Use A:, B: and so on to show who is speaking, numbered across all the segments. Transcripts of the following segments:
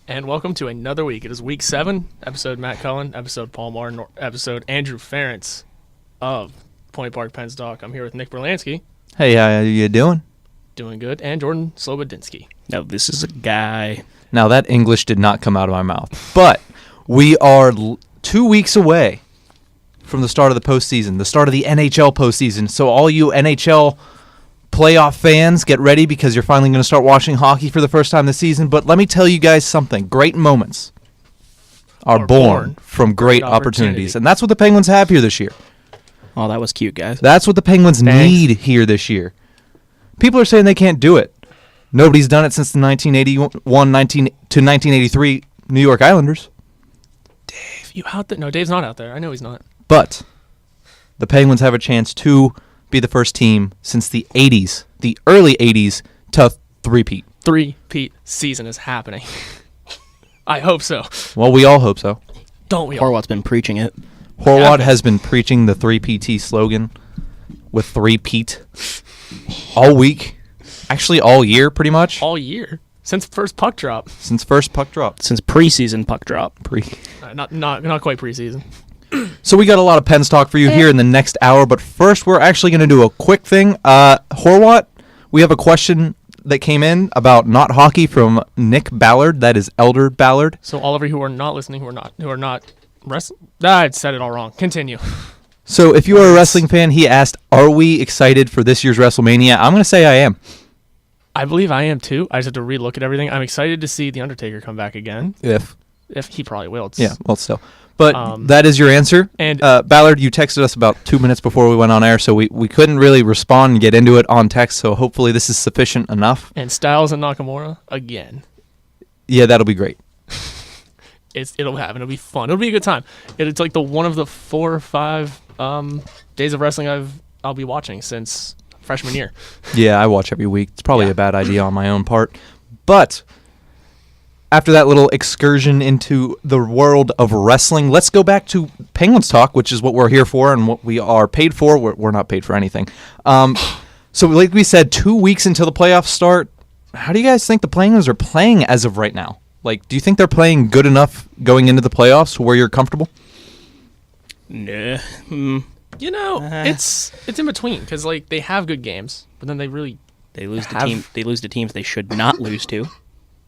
A: And welcome to another week. It is week 7, episode Matt Cullen, episode Paul Martin, episode Andrew Ferentz of Point Park Pens Talk. I'm here with Nick Berlansky.
B: Hey, how you doing?
A: Doing good. And Jordan Slobodinsky.
C: No, this is a guy.
B: Now, that English did not come out of my mouth. But we are 2 weeks away from the start of the postseason, the start of the NHL postseason. So all you NHL playoff fans, get ready because you're finally going to start watching hockey for the first time this season. But let me tell you guys something. Great moments are born from great opportunities. And that's what the Penguins have here this year.
C: Oh, that was cute, guys.
B: That's what the Penguins need here this year. People are saying they can't do it. Nobody's done it since the 1983 New York Islanders.
A: Dave, you out there? No, Dave's not out there. I know he's not.
B: But the Penguins have a chance to be the first team since the 80s, the early 80s, to three-peat.
A: Three-peat season is happening. I hope so.
B: Well, we all hope so.
A: Don't we all?
C: Horwat's been preaching it.
B: Horwat has been preaching the 3PT slogan with 3-peat all week. Actually, all year, pretty much.
A: All year. Since first puck drop.
B: Since first puck drop.
C: Since preseason puck drop.
A: Not quite preseason.
B: So we got a lot of Pens talk for you here in the next hour, but first we're actually going to do a quick thing. Horwat, we have a question that came in about not hockey from Nick Ballard. That is Elder Ballard.
A: So all of you who are not listening, who are not wrestling, I said it all wrong. Continue.
B: So if you are a wrestling fan, he asked, are we excited for this year's WrestleMania? I'm going to say I am.
A: I believe I am too. I just have to relook at everything. I'm excited to see The Undertaker come back again.
B: If
A: he probably will.
B: Still. But that is your answer. And Ballard, you texted us about 2 minutes before we went on air, so we couldn't really respond and get into it on text, so hopefully this is sufficient enough.
A: And Styles and Nakamura again.
B: Yeah, that'll be great.
A: It'll happen. It'll be fun. It'll be a good time. It's like one of the 4 or 5 days of wrestling I'll be watching since freshman year.
B: Yeah, I watch every week. It's probably a bad idea on my own part. But after that little excursion into the world of wrestling, let's go back to Penguins talk, which is what we're here for and what we are paid for. We're not paid for anything. So like we said, 2 weeks until the playoffs start, how do you guys think the Penguins are playing as of right now? Like, do you think they're playing good enough going into the playoffs where you're comfortable?
C: Nah.
A: You know, it's in between because like they have good games, but then they lose
C: to teams they should not lose to.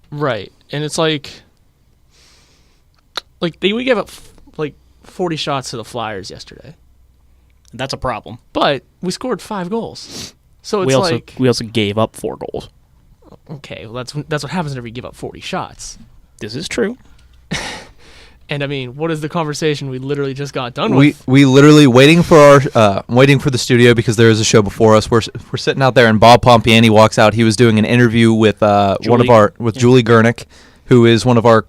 A: Right, and it's like we gave up like 40 shots to the Flyers yesterday.
C: That's a problem.
A: But we scored 5 goals, so it's
C: we also gave up 4 goals.
A: Okay, well that's what happens whenever you give up 40 shots.
C: This is true.
A: And I mean, what is the conversation we literally just got done with?
B: We literally waiting for the studio because there is a show before us. We're sitting out there and Bob Pompiani walks out. He was doing an interview with Julie Gernick, who is one of our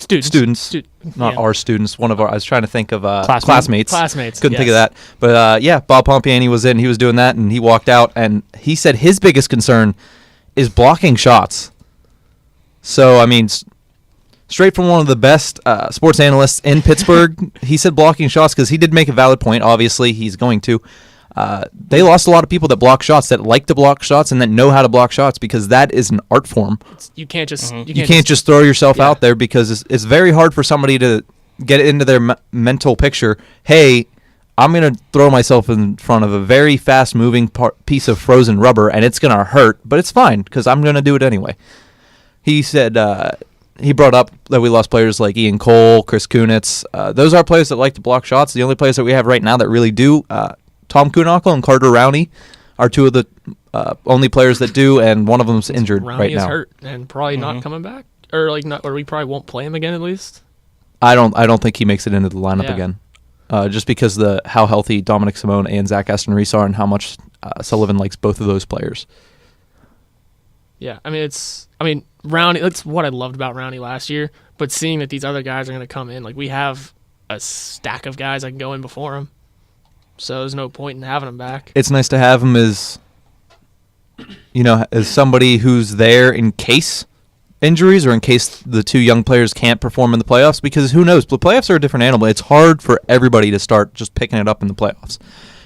B: students. Not our students. One of our. I was trying to think of classmates. Couldn't think of that. But Bob Pompiani was in. He was doing that, and he walked out, and he said his biggest concern is blocking shots. So I mean, straight from one of the best sports analysts in Pittsburgh, he said blocking shots because he did make a valid point. Obviously, he's going to. They lost a lot of people that block shots, that like to block shots, and that know how to block shots because that is an art form.
A: You can't just
B: throw yourself out there because it's very hard for somebody to get it into their mental picture. Hey, I'm going to throw myself in front of a very fast-moving piece of frozen rubber, and it's going to hurt, but it's fine because I'm going to do it anyway. He said he brought up that we lost players like Ian Cole, Chris Kunitz. Those are players that like to block shots. The only players that we have right now that really do, Tom Kuhnhackl and Carter Rowney are 2 of the only players that do, and one of them's injured right now.
A: Rowney is hurt and probably not coming back, or we probably won't play him again at least.
B: I don't think he makes it into the lineup again, just because how healthy Dominic Simone and Zach Aston-Reese are, and how much Sullivan likes both of those players.
A: Yeah, I mean Rowney. That's what I loved about Rowney last year. But seeing that these other guys are going to come in, like we have a stack of guys that can go in before him, so there's no point in having him back.
B: It's nice to have him as somebody who's there in case injuries or in case the 2 young players can't perform in the playoffs. Because who knows, the playoffs are a different animal. It's hard for everybody to start just picking it up in the playoffs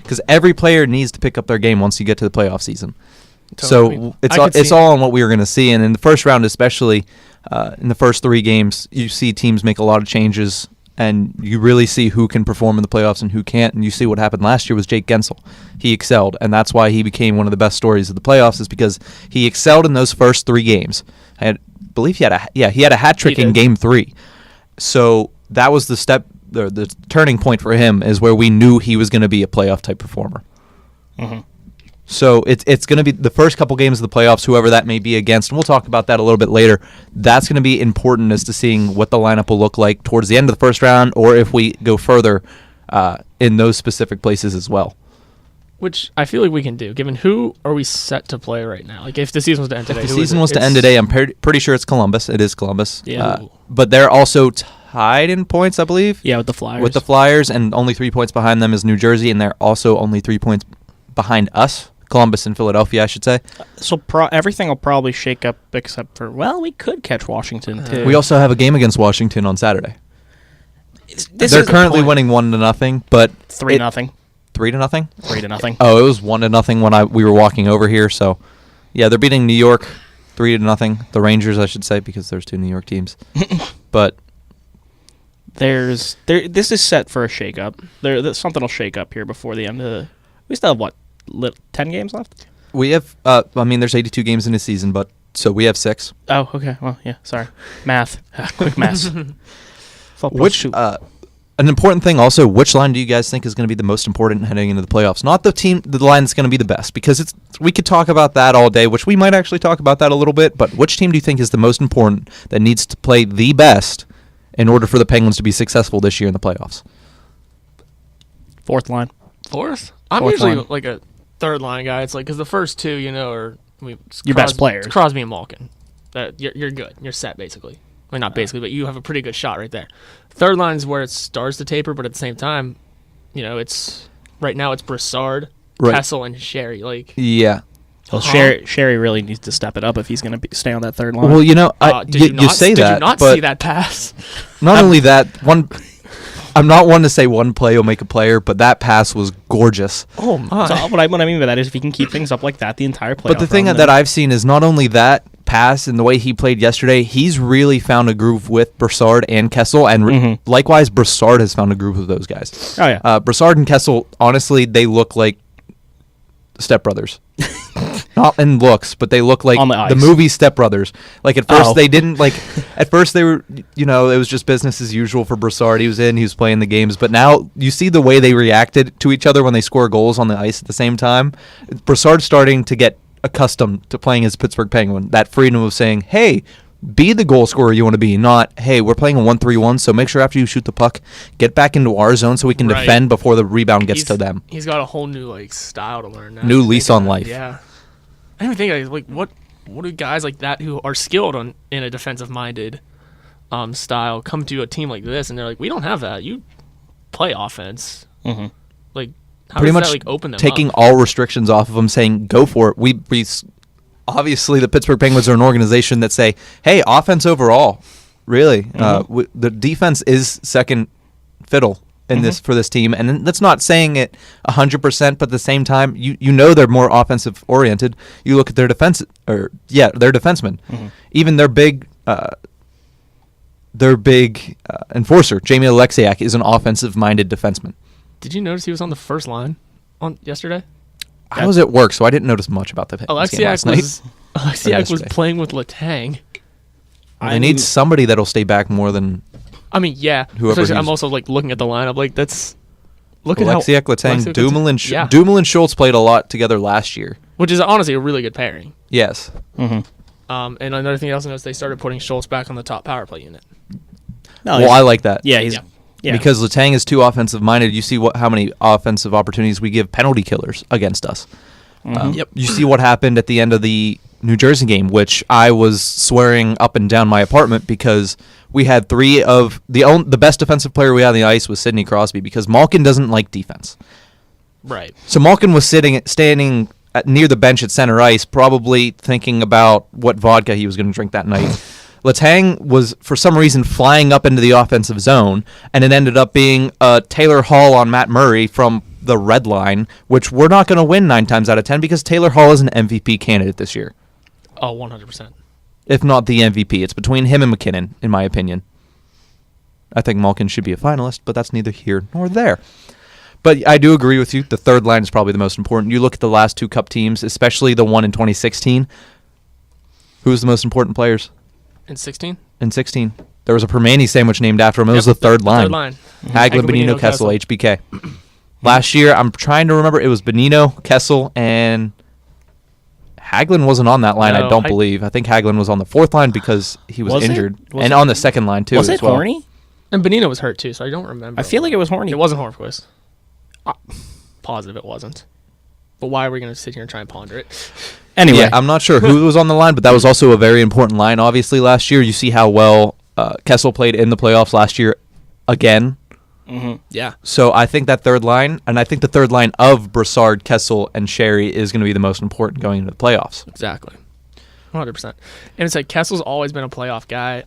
B: because every player needs to pick up their game once you get to the playoff season. Totally. So it's all on what we were going to see, and in the first round especially, in the first 3 games, you see teams make a lot of changes, and you really see who can perform in the playoffs and who can't. And you see what happened last year with Jake Gensel. He excelled, and that's why he became one of the best stories of the playoffs, is because he excelled in those first 3 games. I believe he had a hat trick in Game 3. So that was the turning point for him, is where we knew he was going to be a playoff type performer.
C: Mm-hmm.
B: So it's going to be the first couple games of the playoffs, whoever that may be against, and we'll talk about that a little bit later. That's going to be important as to seeing what the lineup will look like towards the end of the first round, or if we go further in those specific places as well.
A: Which I feel like we can do, given who are we set to play right now? Like, if the season was to end today,
B: If the season was to end today, I'm pretty sure it's Columbus. It is Columbus.
C: Yeah.
B: But they're also tied in points, I believe.
C: Yeah, with the Flyers.
B: With the Flyers, and only 3 points behind them is New Jersey, and they're also only 3 points behind us. Columbus and Philadelphia, I should say.
C: So everything will probably shake up except for, we could catch Washington, too.
B: We also have a game against Washington on Saturday.
C: This
B: They're
C: is the
B: currently
C: point.
B: winning 1-0, but
C: 3-0.
B: 3-0.
C: 3-0.
B: Oh, it was 1-0 when we were walking over here. So, yeah, they're beating New York 3-0. The Rangers, I should say, because there's 2 New York teams. But
C: this is set for a shakeup. Something will shake up here before the end of the. We still have 10 games left?
B: we have. There's 82 games in a season, but so we have 6.
C: Oh, okay. Well, yeah. Sorry, math. Quick math.
B: Which an important thing also, which line do you guys think is going to be the most important heading into the playoffs? Not the line that's going to be the best, because we could talk about that all day, which we might actually talk about that a little bit, but which team do you think is the most important that needs to play the best in order for the Penguins to be successful this year in the playoffs?
C: Fourth line.
A: Fourth? I'm
C: Fourth
A: usually
C: line.
A: like a third line guy. It's like, because the first 2, are
C: Your best players.
A: It's Crosby and Malkin. You're good. You're set, basically. I mean, not basically, but you have a pretty good shot right there. Third line is where it starts to taper, but at the same time, it's right now it's Brassard,
B: Right.
A: Kessel, and Sherry. Like,
B: Yeah.
C: Well, Sherry really needs to step it up if he's going to stay on that third line.
B: Well,
A: did
B: you say that,
A: Did you not
B: but
A: see that pass?
B: not only that, I'm not one to say one play will make a player, but that pass was gorgeous.
A: Oh my!
C: So what I mean by that is if he can keep things up like that the entire playoff
B: But the thing
C: run,
B: that I've seen is not only that pass and the way he played yesterday, he's really found a groove with Brassard and Kessel, and likewise, Brassard has found a groove with those guys.
C: Oh, yeah.
B: Brassard and Kessel, honestly, they look like stepbrothers. Not in looks, but they look like
C: On the ice.
B: the movie Step Brothers. Like at first
C: Oh.
B: they didn't at first they were, it was just business as usual for Brassard. He was playing the games, but now you see the way they reacted to each other when they score goals on the ice at the same time. Brassard's starting to get accustomed to playing as a Pittsburgh Penguin. That freedom of saying, "Hey, be the goal scorer you want to be," not, "Hey, we're playing a 1-3-1, so make sure after you shoot the puck, get back into our zone so we can
A: Right.
B: defend before the rebound gets to them."
A: He's got a whole new style to learn now.
B: New lease on life.
A: Yeah. I don't even think what do guys like that who are skilled in a defensive minded style come to a team like this, and they're like, we don't have that. You play offense.
C: Mhm.
A: Like, how
B: Pretty
A: does
B: much
A: that open them
B: taking
A: up?
B: all restrictions off of them, saying go for it. We obviously the Pittsburgh Penguins are an organization that say, "Hey, offense overall, really, the defense is second fiddle in this for this team," and that's not saying it 100%, but at the same time, they're more offensive oriented. You look at their defense, their defensemen, even their big enforcer, Jamie Alexiak, is an offensive minded defenseman.
A: Did you notice he was on the first line on yesterday?
B: I was at work, so I didn't notice much about the Penguins game last night.
A: Alexiak was
B: yesterday.
A: playing with Letang.
B: They need somebody that'll stay back more than
A: I mean, yeah.
B: Whoever
A: Especially, I'm
B: he's-
A: also looking at the lineup. Look at how
B: Alexiak, Letang,
A: Alexiak,
B: Dumoulin.
A: yeah.
B: Dumoulin and Schultz played a lot together last year.
A: which is honestly a really good pairing.
B: Yes.
A: And another thing I also noticed, they started putting Schultz back on the top power play unit.
C: No,
B: Well, I like that.
C: yeah, he's
B: Because Letang is too offensive minded. You see how many offensive opportunities we give penalty killers against us.
A: Yep.
B: You see what happened at the end of the New Jersey game, which I was swearing up and down my apartment because we had 3 of the best defensive player we had on the ice was Sidney Crosby, because Malkin doesn't like defense.
A: Right.
B: So Malkin was standing near the bench at center ice, probably thinking about what vodka he was going to drink that night. Letang was, for some reason, flying up into the offensive zone, and it ended up being Taylor Hall on Matt Murray from the red line, which we're not going to win 9 times out of 10 because Taylor Hall is an MVP candidate this year.
A: Oh, 100%.
B: if not the MVP. It's between him and McKinnon, in my opinion. I think Malkin should be a finalist, but that's neither here nor there. But I do agree with you. The third line is probably the most important. You look at the last two Cup teams, especially the one in 2016. Who's the most important players?
A: In 16?
B: In 16. There was a Permane sandwich named after him. It was the third line.
A: Third line.
B: Hagelin, Bonino, Kessel, HBK. Last year, I'm trying to remember, it was Bonino, Kessel, and Hagelin wasn't on that line,
A: No,
B: I don't believe. I think Hagelin was on the fourth line because he was injured. And on the second line, too,
C: Was
B: as
C: it
B: well.
C: Horny?
A: And Bonino was hurt, too, so I don't remember.
C: I feel like it was Horny.
A: It wasn't Hornquist. Positive it wasn't. But why are we going to sit here and try and ponder it?
C: Anyway.
B: Yeah, I'm not sure who was on the line, but that was also a very important line, obviously, last year. You see how well Kessel played in the playoffs last year again.
C: Mm-hmm.
A: Yeah.
B: So I think that third line, and I think the third line of Brassard, Kessel, and Sherry is going to be the most important going into the playoffs.
A: Exactly. 100%. And it's like Kessel's always been a playoff guy,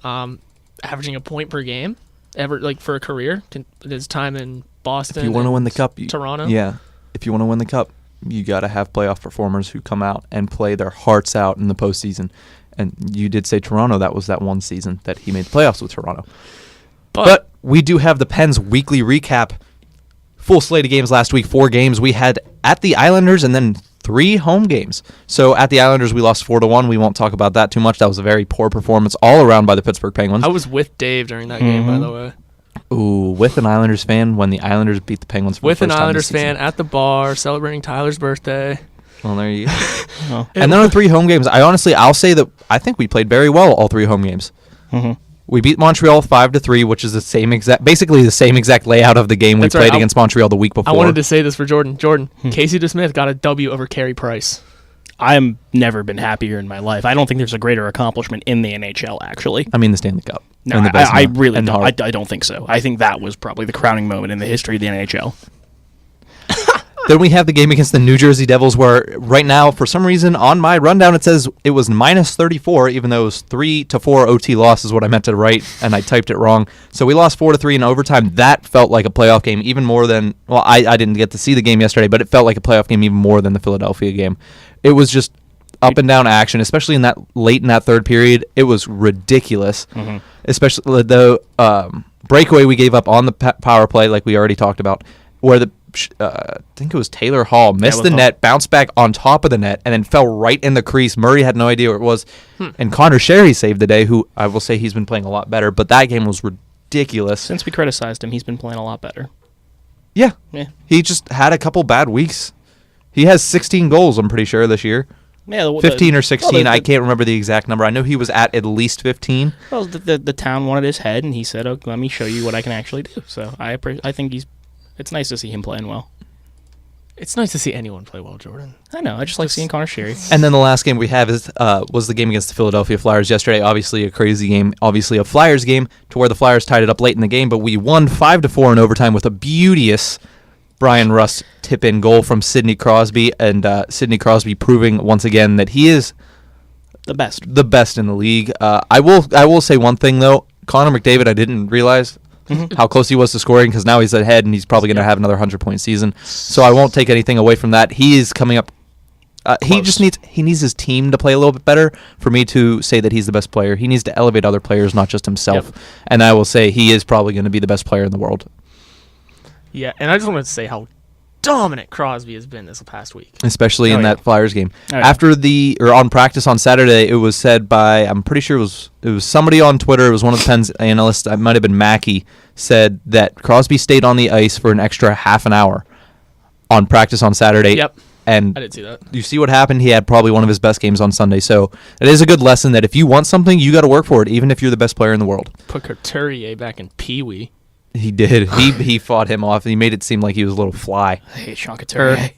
A: averaging a point per game for a career. His time in Boston.
B: If you want to win the Cup,
A: Toronto.
B: Yeah. If you want to win the Cup, you got to have playoff performers who come out and play their hearts out in the postseason. And you did say Toronto. That was that one season that he made the playoffs with Toronto. But we do have the Pens weekly recap. Full slate of games last week, 4 games. We had at the Islanders and then 3 home games. So at the Islanders, we lost 4-1. We won't talk about that too much. That was a very poor performance all around by the Pittsburgh Penguins.
A: I was with Dave during that game, by the way.
B: Ooh, with an Islanders fan when the Islanders beat the Penguins for
A: With
B: the
A: an
B: first time
A: Islanders
B: this season.
A: fan at the bar celebrating Tyler's birthday.
B: Well, there you go. And then our 3 home games. I'll say that I think we played very well all 3 home games.
C: Mm-hmm.
B: We beat Montreal 5-3, which is basically the same exact layout of the game
A: That's
B: we played
A: right.
B: against Montreal the week before.
A: I wanted to say this for Jordan. Jordan, Casey DeSmith got a W over Carey Price.
C: I've never been happier in my life. I don't think there's a greater accomplishment in the NHL, actually.
B: I mean the Stanley Cup.
C: No,
B: And the
C: I
B: Vezina
C: really
B: and
C: don't.
B: Hart.
C: I don't think so. I think that was probably the crowning moment in the history of the NHL.
B: Then we have the game against the New Jersey Devils where right now, for some reason, on my rundown it says it was -34, even though it was 3-4 OT loss is what I meant to write, and I typed it wrong. So we lost 4-3 in overtime. That felt like a playoff game even more than, well, I didn't get to see the game yesterday, but it felt like a playoff game even more than the Philadelphia game. It was just up and down action, especially in that late in that third period. It was ridiculous, especially the breakaway we gave up on the power play, like we already talked about, where I think it was Taylor Hall missed the net, bounced back on top of the net, and then fell right in the crease. Murray had no idea where it was, and Connor Sherry saved the day, who I will say he's been playing a lot better, but that game was ridiculous.
C: Since we criticized him, he's been playing a lot better.
B: Yeah. He just had a couple bad weeks. He has 16 goals, I'm pretty sure, this year.
C: Yeah,
B: 15 or 16, I can't remember the exact number. I know he was at least 15.
C: Well, the town wanted his head, and he said, "Oh, let me show you what I can actually do." So I think it's nice to see him playing well.
A: It's nice to see anyone play well, Jordan.
C: I know. I just like seeing Connor Sherry.
B: And then the last game we have was the game against the Philadelphia Flyers yesterday. Obviously a crazy game. Obviously a Flyers game to where the Flyers tied it up late in the game, but we won 5-4 in overtime with a beauteous Brian Rust tip-in goal from Sidney Crosby, and Sidney Crosby proving once again that he is
C: the best
B: in the league. I will say one thing though. Connor McDavid, I didn't realize how close he was to scoring, because now he's ahead and he's probably going to have another 100-point season. So I won't take anything away from that. He is coming up. He needs his team to play a little bit better for me to say that he's the best player. He needs to elevate other players, not just himself.
A: Yep.
B: And I will say he is probably going to be the best player in the world.
A: Yeah, and I just wanted to say how dominant Crosby has been this past week.
B: Especially in that Flyers game.
C: Oh, yeah.
B: After on practice on Saturday, it was said by, I'm pretty sure it was somebody on Twitter, it was one of the Pens analysts, it might have been Mackey, said that Crosby stayed on the ice for an extra half an hour on practice on Saturday.
A: Yep.
B: And
A: I did see that.
B: You see what happened? He had probably one of his best games on Sunday. So it is a good lesson that if you want something, you got to work for it, even if you're the best player in the world.
A: Put Couturier back in Pee-wee.
B: He did. He fought him off. He made it seem like he was a little fly.
C: I hate Sean Couturier.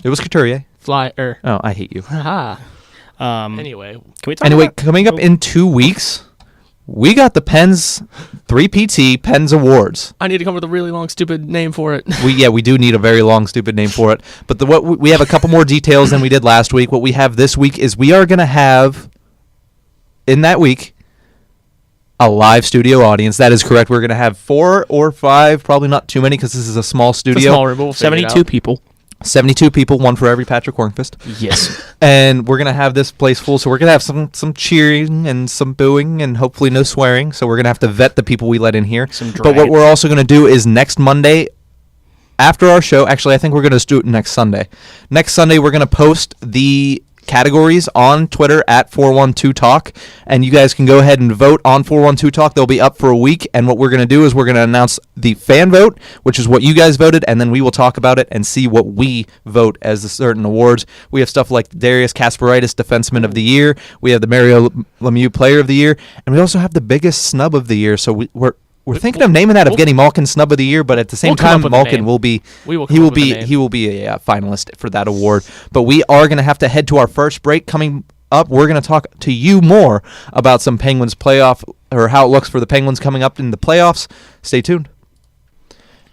B: It was Couturier.
A: Flyer.
B: Oh, I hate you.
A: Haha. Anyway.
C: Can we talk
B: coming up in 2 weeks, we got the Pens 3PT Pens Awards.
A: I need to come up with a really long, stupid name for it.
B: We do need a very long, stupid name for it. But we have a couple more details than we did last week. What we have this week is we are going to have, in that week, a live studio audience. That is correct. We're going to have 4 or 5, probably not too many because this is a small studio.
A: It's a small room, but we'll figure it
C: 72
A: out.
C: people.
B: 72 people, one for every Patrick Hornqvist.
C: Yes.
B: And we're going to have this place full, so we're going to have some cheering and some booing and hopefully no swearing. So we're going to have to vet the people we let in here. But what we're also going to do is next Monday, after our show, actually I think we're going to do it next Sunday. Next Sunday we're going to post the categories on Twitter at 412Talk, and you guys can go ahead and vote on 412Talk. They'll be up for a week, and what we're going to do is we're going to announce the fan vote, which is what you guys voted, and then we will talk about it and see what we vote as the certain awards. We have stuff like Darius Kasparaitis Defenseman of the Year, we have the Mario Lemieux Player of the Year, and we also have the biggest snub of the year, so we're thinking of naming that Evgeny Malkin Snub of the Year, but at the same time, Malkin will be he will be a finalist for that award. But we are going to have to head to our first break. Coming up, we're going to talk to you more about some Penguins playoff or how it looks for the Penguins coming up in the playoffs. Stay tuned.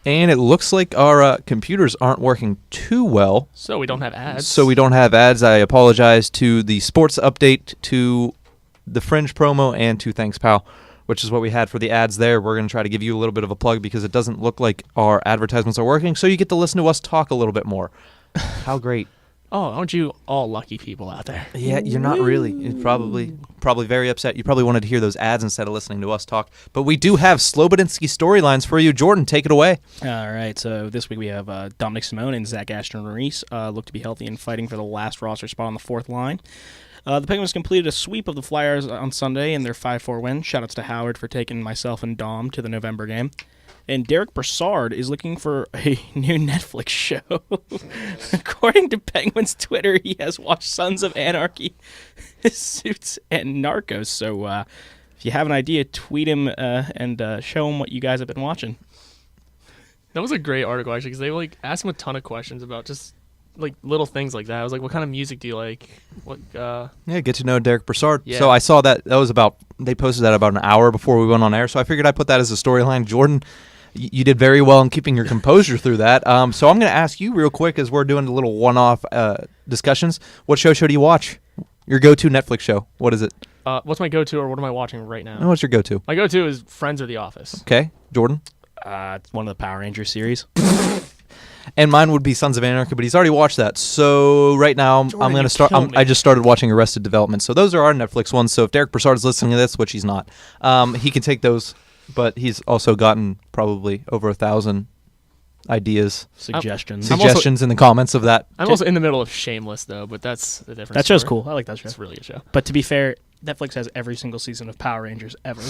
B: And it looks like our computers aren't working too well.
A: So we don't have
B: ads. I apologize to the sports update, to the Fringe promo, and to Thanks Pal, which is what we had for the ads there. We're going to try to give you a little bit of a plug because it doesn't look like our advertisements are working, so you get to listen to us talk a little bit more. How great.
A: Oh, aren't you all lucky people out there?
B: Yeah, you're not really. You're probably very upset. You probably wanted to hear those ads instead of listening to us talk. But we do have Slobodinsky storylines for you. Jordan, take it away.
C: All right, so this week we have Dominic Simone and Zach Ashton-Reese look to be healthy and fighting for the last roster spot on the fourth line. The Penguins completed a sweep of the Flyers on Sunday in their 5-4 win. Shoutouts to Howard for taking myself and Dom to the November game. And Derek Brassard is looking for a new Netflix show. According to Penguins Twitter, he has watched Sons of Anarchy, Suits, and Narcos. So if you have an idea, tweet him and show him what you guys have been watching.
A: That was a great article, actually, because they asked him a ton of questions about just little things like that. I was like, what kind of music do you like?
B: Get to know Derek Brassard.
A: Yeah.
B: So I saw that was they posted that about an hour before we went on air, so I figured I'd put that as a storyline. Jordan, you did very well in keeping your composure through that. So I'm going to ask you real quick, as we're doing a little one-off discussions, what show do you watch? Your go-to Netflix show. What is it?
A: What's my go-to, or what am I watching right now?
B: No, what's your go-to?
A: My go-to is Friends or The Office.
B: Okay. Jordan?
C: It's one of the Power Rangers series.
B: And mine would be Sons of Anarchy, but he's already watched that. So right now,
A: Jordan,
B: I'm going to start. I just started watching Arrested Development. So those are our Netflix ones. So if Derek Brassard is listening to this, which he's not, he can take those. But he's also gotten probably over 1,000 ideas,
C: suggestions
B: in the comments of that.
A: I'm also in the middle of Shameless, though, but that's a different
C: That
A: story.
C: show's cool. I like that show.
A: It's a really good show.
C: But to be fair, Netflix has every single season of Power Rangers ever.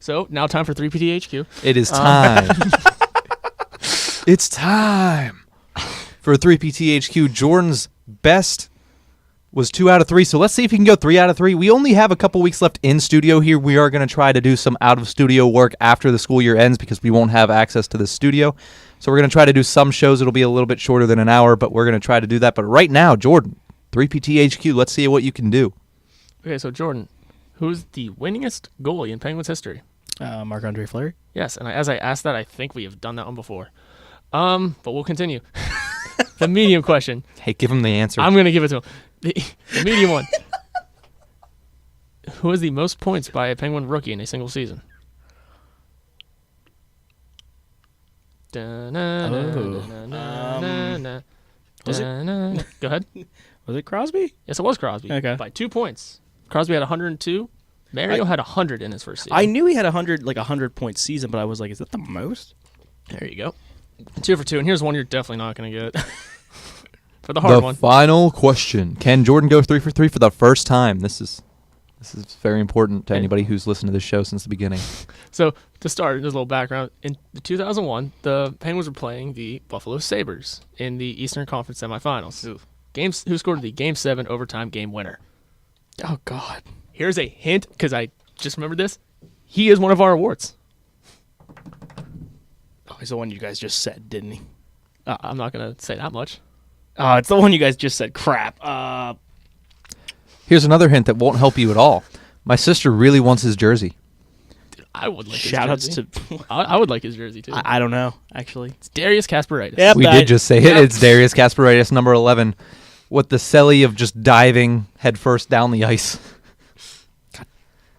A: So now time for 3PTHQ.
B: It is time. It's time for 3PTHQ. Jordan's best was 2 out of 3, so let's see if he can go 3 out of 3. We only have a couple weeks left in studio here. We are going to try to do some out-of-studio work after the school year ends because we won't have access to the studio. So we're going to try to do some shows. It'll be a little bit shorter than an hour, but we're going to try to do that. But right now, Jordan, 3PTHQ, let's see what you can do.
A: Okay, so Jordan, who's the winningest goalie in Penguins history?
C: Marc-Andre Fleury.
A: Yes, and as I asked that, I think we have done that one before. But we'll continue. The medium question.
B: Hey, give him the answer.
A: I'm going to give it to him. The medium one. Who has the most points by a Penguin rookie in a single season?
C: Was it?
A: Go ahead.
C: Was it Crosby?
A: Yes, it was Crosby.
C: Okay.
A: By 2 points. Crosby had 102. Mario had 100 in his first season.
C: I knew he had 100-point season, but I was like, is that the most?
A: There you go. 2 for 2, and here's one you're definitely not going to get. For the hard one.
B: The final question. Can Jordan go 3 for 3 for the first time? This is very important to anybody who's listened to this show since the beginning.
A: So, to start, just a little background. In 2001, the Penguins were playing the Buffalo Sabres in the Eastern Conference semifinals. Who scored the Game 7 overtime game winner?
C: Oh, God.
A: Here's a hint, because I just remembered this. He is one of our awards.
C: Oh, he's the one you guys just said, didn't he?
A: I'm not going to say that much.
C: It's the one you guys just said. Crap.
B: Here's another hint that won't help you at all. My sister really wants his jersey.
A: I would like his
C: Shout-outs
A: jersey.
C: to...
A: I would like his jersey, too.
C: I don't know, actually.
A: It's Darius Kasparaitis.
C: Yep.
B: We did just say it. It's Darius Kasparaitis, number 11, with the celly of just diving headfirst down the ice.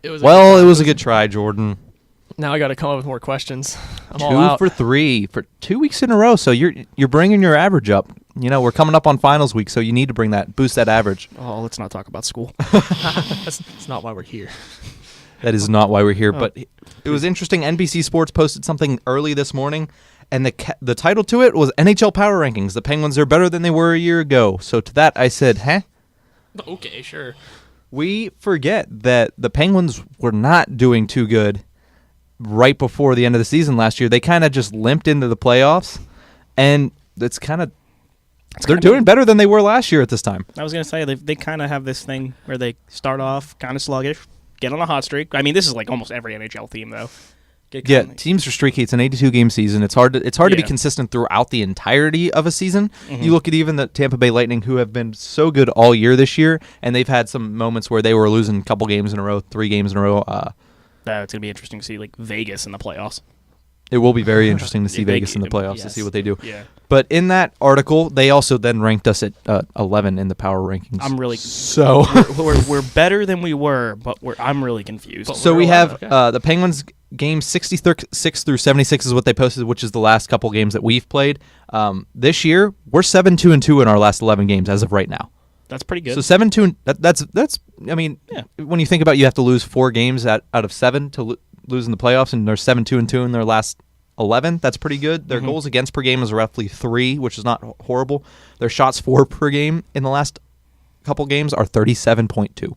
A: It was
B: a good try, Jordan.
A: Now I got to come up with more questions. I'm all out.
B: 2 for 3 for 2 weeks in a row. So you're bringing your average up. You know, we're coming up on finals week, so you need to boost that average.
C: Oh, let's not talk about school.
A: That's not why we're here.
B: That is not why we're here. But it was interesting. NBC Sports posted something early this morning, and the title to it was NHL Power Rankings. The Penguins are better than they were a year ago. So to that, I said, huh?
A: Okay, sure.
B: We forget that the Penguins were not doing too good right before the end of the season last year. They kind of just limped into the playoffs, and they're doing better than they were last year at this time.
C: I was going to say, they kind of have this thing where they start off kind of sluggish, get on a hot streak. I mean, this is like almost every NHL team, though.
B: Teams are streaky. It's an 82-game season. It's hard to be consistent throughout the entirety of a season. Mm-hmm. You look at even the Tampa Bay Lightning, who have been so good all year this year, and they've had some moments where they were losing a couple games in a row, 3 games in a row.
C: It's going to be interesting to see like Vegas in the playoffs.
B: It will be very interesting to see Vegas in the playoffs to see what they do.
C: Yeah.
B: But in that article, they also then ranked us at 11 in the power rankings.
C: I'm really
B: so
C: we're better than we were, but I'm really confused.
B: So we have the Penguins games 66 through 76 is what they posted, which is the last couple games that we've played. This year we're 7-2-2 in our last 11 games as of right now.
C: That's pretty good.
B: So 7-2. That's. I mean, when you think about, you have to lose 4 games out of 7 to lose in the playoffs, and they're 7-2-2 in their last 11. That's pretty good. Their goals against per game is roughly 3, which is not horrible. Their shots for per game in the last couple games are 37.2.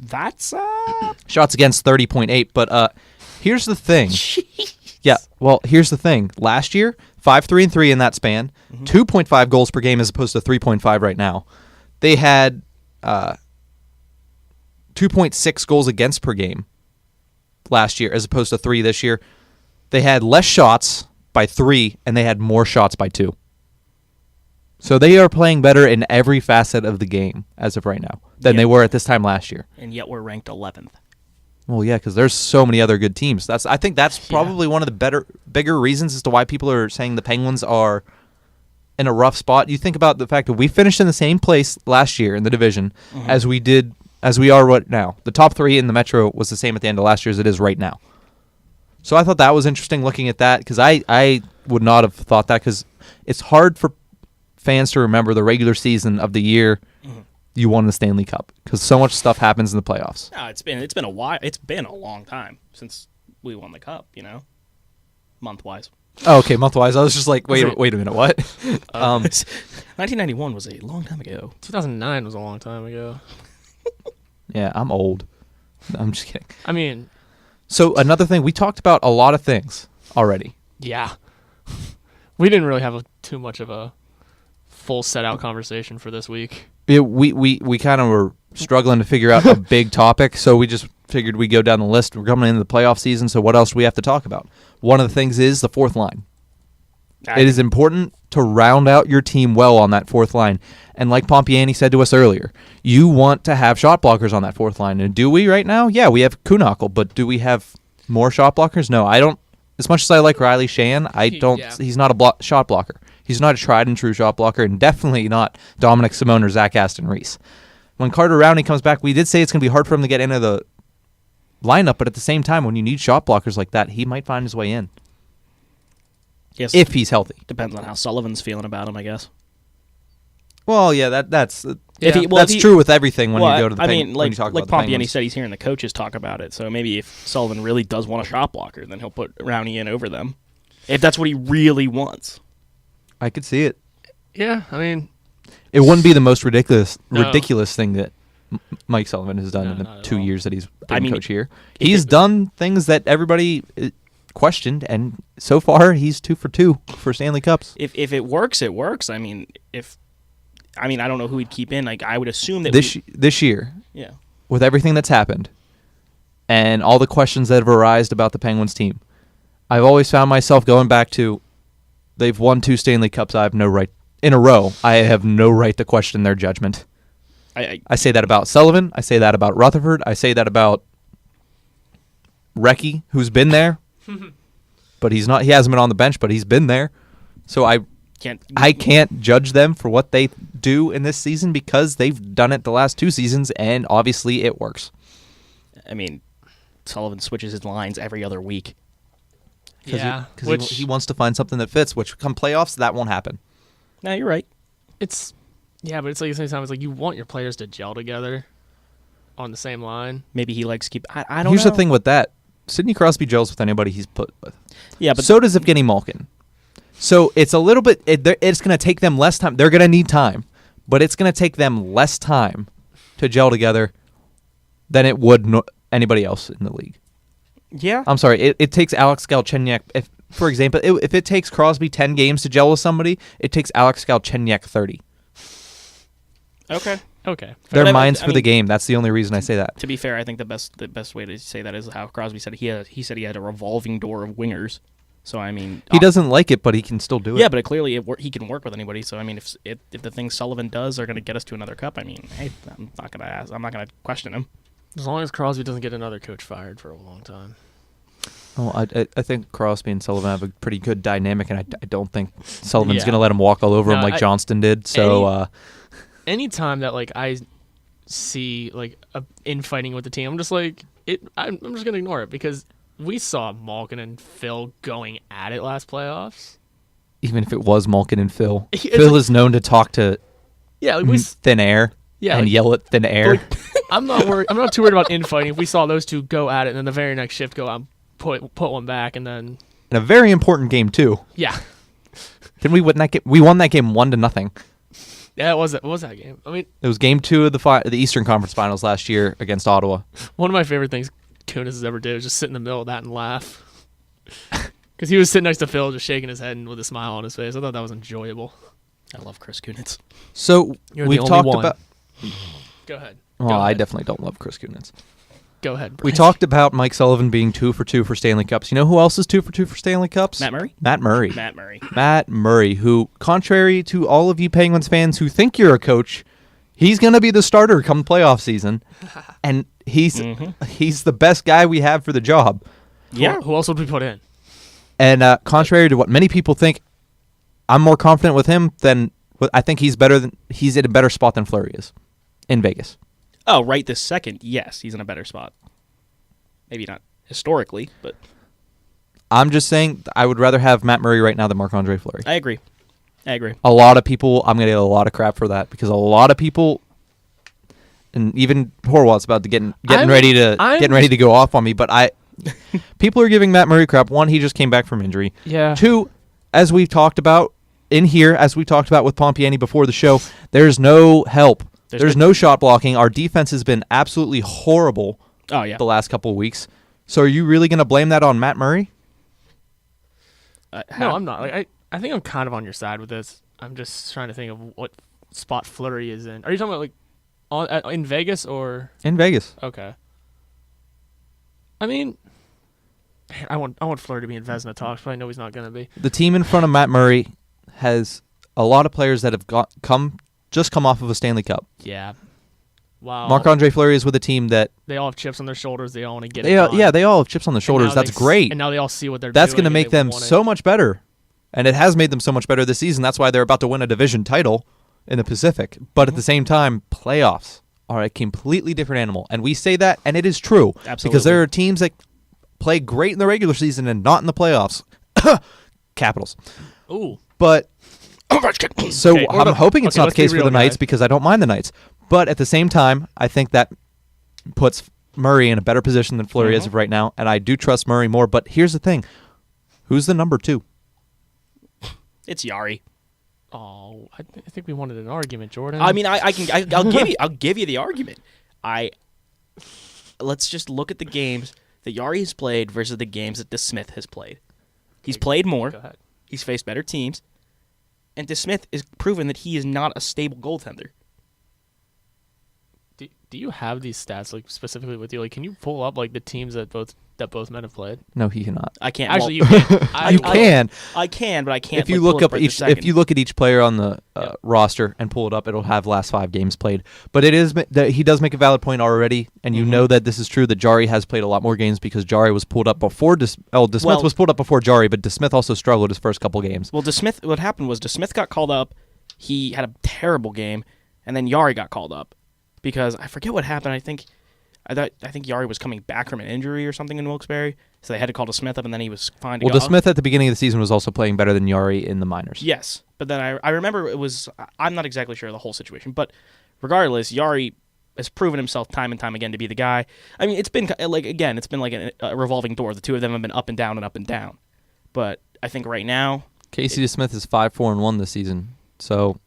C: That's
B: shots against 30.8. But here's the thing.
C: Jeez.
B: Yeah. Well, here's the thing. Last year, 5-3-3 in that span, 2.5 goals per game as opposed to 3.5 right now. They had 2.6 goals against per game last year as opposed to 3 this year. They had less shots by 3, and they had more shots by 2. So they are playing better in every facet of the game as of right now than they were at this time last year.
C: And yet we're ranked 11th.
B: Well, yeah, because there's so many other good teams. I think that's probably one of the bigger reasons as to why people are saying the Penguins are in a rough spot. You think about the fact that we finished in the same place last year in the division as we are right now. The top 3 in the Metro was the same at the end of last year as it is right now. So I thought that was interesting looking at that, because I would not have thought that, because it's hard for fans to remember the regular season of the year you won the Stanley Cup, because so much stuff happens in the playoffs.
C: No, it's been a while. It's been a long time since we won the Cup, month-wise.
B: Oh, okay, month-wise. I was just like, wait a minute, what?
C: 1991 was a long time ago.
A: 2009 was a long time ago.
B: Yeah, I'm old. I'm just kidding.
A: I mean...
B: So another thing, we talked about a lot of things already.
A: Yeah. We didn't really have too much of a full set-out conversation for this week.
B: Yeah, we kind of were struggling to figure out a big topic, so we just figured we'd go down the list. We're coming into the playoff season, so what else do we have to talk about? One of the things is the fourth line. It is important to round out your team well on that fourth line. And like Pompiani said to us earlier, you want to have shot blockers on that fourth line. And do we right now? Yeah, we have Kuhnhackl, but do we have more shot blockers? No, I don't. As much as I like Riley Shan, I don't. Yeah. He's not a shot blocker. He's not a tried and true shot blocker, and definitely not Dominic Simone or Zach Aston Reese. When Carter Rowney comes back, we did say it's going to be hard for him to get into the lineup, but at the same time, when you need shot blockers like that, he might find his way in.
C: Yes,
B: if he's healthy.
C: Depends on how Sullivan's feeling about him, I guess.
B: Well, yeah, that's true with everything when you go to the
C: when you
B: talk
C: like
B: about the
C: Pompiani said, he's hearing the coaches talk about it. So maybe if Sullivan really does want a shot blocker, then he'll put Rowney in over them. If that's what he really wants.
B: I could see it.
A: Yeah, I mean...
B: It wouldn't be the most ridiculous thing that Mike Sullivan has done in the 2 years that he's been coach here. He's done things that everybody questioned, and so far he's 2 for 2 for Stanley Cups.
C: If it works, it works. I mean, I don't know who he'd keep in. Like, I would assume that
B: this year,
C: yeah,
B: with everything that's happened and all the questions that have arisen about the Penguins team, I've always found myself going back to they've won 2 Stanley Cups. I have no right in a row. I have no right to question their judgment. I say that about Sullivan. I say that about Rutherford. I say that about Recchi, who's been there. But he's not. He hasn't been on the bench, but he's been there. So I can't judge them for what they do in this season because they've done it the last 2 seasons, and obviously it works.
C: I mean, Sullivan switches his lines every other week.
A: Yeah,
B: because he wants to find something that fits. Which come playoffs, that won't happen.
C: No, you're right.
A: but it's like at the same time, it's like you want your players to gel together on the same line.
C: Maybe he likes keep. I don't
B: Here's
C: know.
B: the thing with that: Sidney Crosby gels with anybody he's put with.
C: Yeah, but
B: so does Evgeny Malkin. So it's a little bit. It's going to take them less time. They're going to need time, but it's going to take them less time to gel together than it would anybody else in the league.
C: yeah,
B: I'm sorry. It takes Alex Galchenyuk, for example, if it takes Crosby 10 games to gel with somebody, it takes Alex Galchenyuk 30.
C: okay.
B: Their
C: But
B: minds
C: I
B: for
C: mean,
B: the game. That's the only reason I say that.
C: To be fair, I think the best way to say that is how Crosby said he said he had a revolving door of wingers. So I mean,
B: He doesn't like it, but he can still do it.
C: Yeah, but clearly he can work with anybody. So I mean, if the things Sullivan does are going to get us to another cup, I mean, hey, I'm not going to question him.
A: As long as Crosby doesn't get another coach fired for a long time.
B: Oh, I think Crosby and Sullivan have a pretty good dynamic, and I don't think Sullivan's
A: Yeah.
B: going to let him walk all over him
A: No,
B: like Johnston did. So
A: Anytime that like I see like a infighting with the team, I'm just like I'm just gonna ignore it because we saw Malkin and Phil going at it last playoffs.
B: even if it was Malkin and Phil,
A: It's
B: Phil
A: like-
B: is known to talk to
A: Yeah, like
B: thin air and
A: like-
B: yell at thin air.
A: like, I'm not too worried about infighting. If we saw those two go at it, and then the very next shift go out, put one back, and then
B: In a very important game too.
A: yeah,
B: Didn't we win that game? We won that game 1-0.
A: yeah, it was that game. I mean,
B: It was game 2 of the Eastern Conference Finals last year against Ottawa.
A: one of my favorite things Kunis has ever did was just sit in the middle of that and laugh. Because he was sitting next to Phil, just shaking his head and with a smile on his face. I thought that was enjoyable.
C: I love Chris Kunitz.
B: So
A: You're the
B: we've
A: only
B: talked
A: one.
B: about.
A: Go ahead.
B: Well,
A: Go
B: I
A: ahead.
B: definitely don't love Chris Kunitz.
A: Go ahead.
B: We
A: Bryce.
B: talked about Mike Sullivan being 2 for 2 for Stanley Cups. You know who else is 2 for 2 for Stanley Cups?
C: Matt Murray.
B: Matt Murray.
C: Matt Murray.
B: Who, contrary to all of you Penguins fans who think you're a coach, he's going to be the starter come playoff season, and he's the best guy we have for the job.
C: Yeah.
A: Who else would we put in?
B: And contrary to what many people think, I'm more confident with him than I think he's in a better spot than Fleury is in Vegas.
C: Oh, right this second, yes, he's in a better spot. Maybe not historically, but
B: I'm just saying I would rather have Matt Murray right now than Marc-Andre Fleury.
C: I agree.
B: A lot of people, I'm going to get a lot of crap for that because a lot of people, and even Horwat's about to getting ready to go off on me, but people are giving Matt Murray crap. One, he just came back from injury.
A: Yeah.
B: Two, as we've talked about in here, as we talked about with Pompiani before the show, there's no help. There's no shot blocking. Our defense has been absolutely horrible
C: oh yeah.
B: the last couple of weeks. So are you really going to blame that on Matt Murray?
A: No, I'm not. Like, I think I'm kind of on your side with this. I'm just trying to think of what spot Fleury is in. Are you talking about like in Vegas or
B: In Vegas.
A: okay? I mean, I want Fleury to be in Vezina talks, but I know he's not going to be.
B: The team in front of Matt Murray has a lot of players that have come off of a Stanley Cup.
A: Yeah. Wow.
B: Marc-Andre Fleury is with a team that
A: They all have chips on their shoulders. They all want to get
B: they
A: it
B: all,
A: done.
B: yeah, they all have chips on their
A: And
B: shoulders.
A: now
B: That's
A: they
B: great.
A: And now they all see what they're
B: That's
A: doing.
B: going to make
A: and they
B: them
A: want it.
B: so much better. And it has made them so much better this season. That's why they're about to win a division title in the Pacific. But at the same time, playoffs are a completely different animal. And we say that, and it is true.
C: Absolutely.
B: Because there are teams that play great in the regular season and not in the playoffs. Capitals.
A: Ooh.
B: But so
A: Okay,
B: I'm hoping it's not the
A: let's be
B: case for
A: real,
B: the Knights
A: guys.
B: because I don't mind the Knights. But at the same time, I think that puts Murray in a better position than Fleury as of right now, and I do trust Murray more. But here's the thing: who's the number 2?
C: It's Yari.
A: Oh, I think we wanted an argument, Jordan.
C: I mean, I'll give you the argument. Let's just look at the games that Yari has played versus the games that DeSmith has played. He's played more.
A: Go ahead.
C: He's faced better teams, and DeSmith is proven that he is not a stable goaltender.
A: Do you have these stats like specifically with you? Like, can you pull up like the teams that both men have played?
B: No, he cannot.
C: I can't.
A: Actually, you can.
B: You can.
C: I can, but I can't.
B: If you
C: like,
B: look
C: pull
B: up
C: it right
B: each,
C: this second.
B: if you look at each player on the roster and pull it up, it'll have last 5 games played. But it is that he does make a valid point already, and you know that this is true. That Jari has played a lot more games because Jari was pulled up before DeSmith was pulled up before Jari, but DeSmith also struggled his first couple games.
C: Well, DeSmith. What happened was DeSmith got called up. He had a terrible game, and then Yari got called up because I forget what happened. I think I think Yari was coming back from an injury or something in Wilkes-Barre, so they had to call DeSmith up, and then he was fine to go.
B: Well, DeSmith at the beginning of the season was also playing better than Yari in the minors.
C: Yes, but then I remember it was, I'm not exactly sure of the whole situation, but regardless, Yari has proven himself time and time again to be the guy. I mean, it's been like a revolving door. The two of them have been up and down and up and down. But I think right now,
B: Casey DeSmith is 5-4-1 this season. So,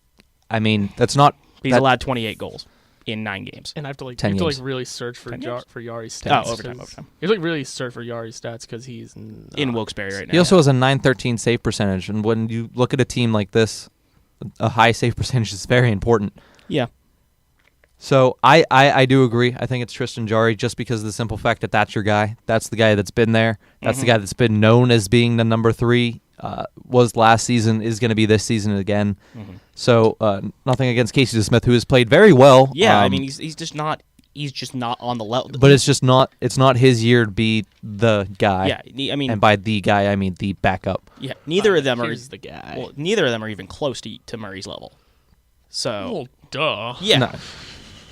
B: I mean, that's not.
C: He's allowed 28 goals in 9 games.
A: And I have to
B: 10 games.
A: really search for Yari's
C: Oh,
A: stats.
C: overtime.
A: You have to really search for Yari's stats because he's
C: in Wilkes-Barre right now.
B: He also has a .913 save percentage, and when you look at a team like this, a high save percentage is very important.
C: Yeah.
B: So I do agree. I think it's Tristan Jarry just because of the simple fact that that's your guy. That's the guy that's been there. That's the guy that's been known as being the number 3. Was last season, is going to be this season again. So nothing against Casey DeSmith, who has played very well.
C: Yeah, I mean he's just not on the level.
B: But it's just not. It's not his year to be the guy.
C: Yeah, I mean,
B: and by the guy I mean the backup.
C: Yeah, neither of them are
A: the guy.
C: Well, neither of them are even close to Murray's level. So,
A: well, duh.
C: Yeah.
B: No.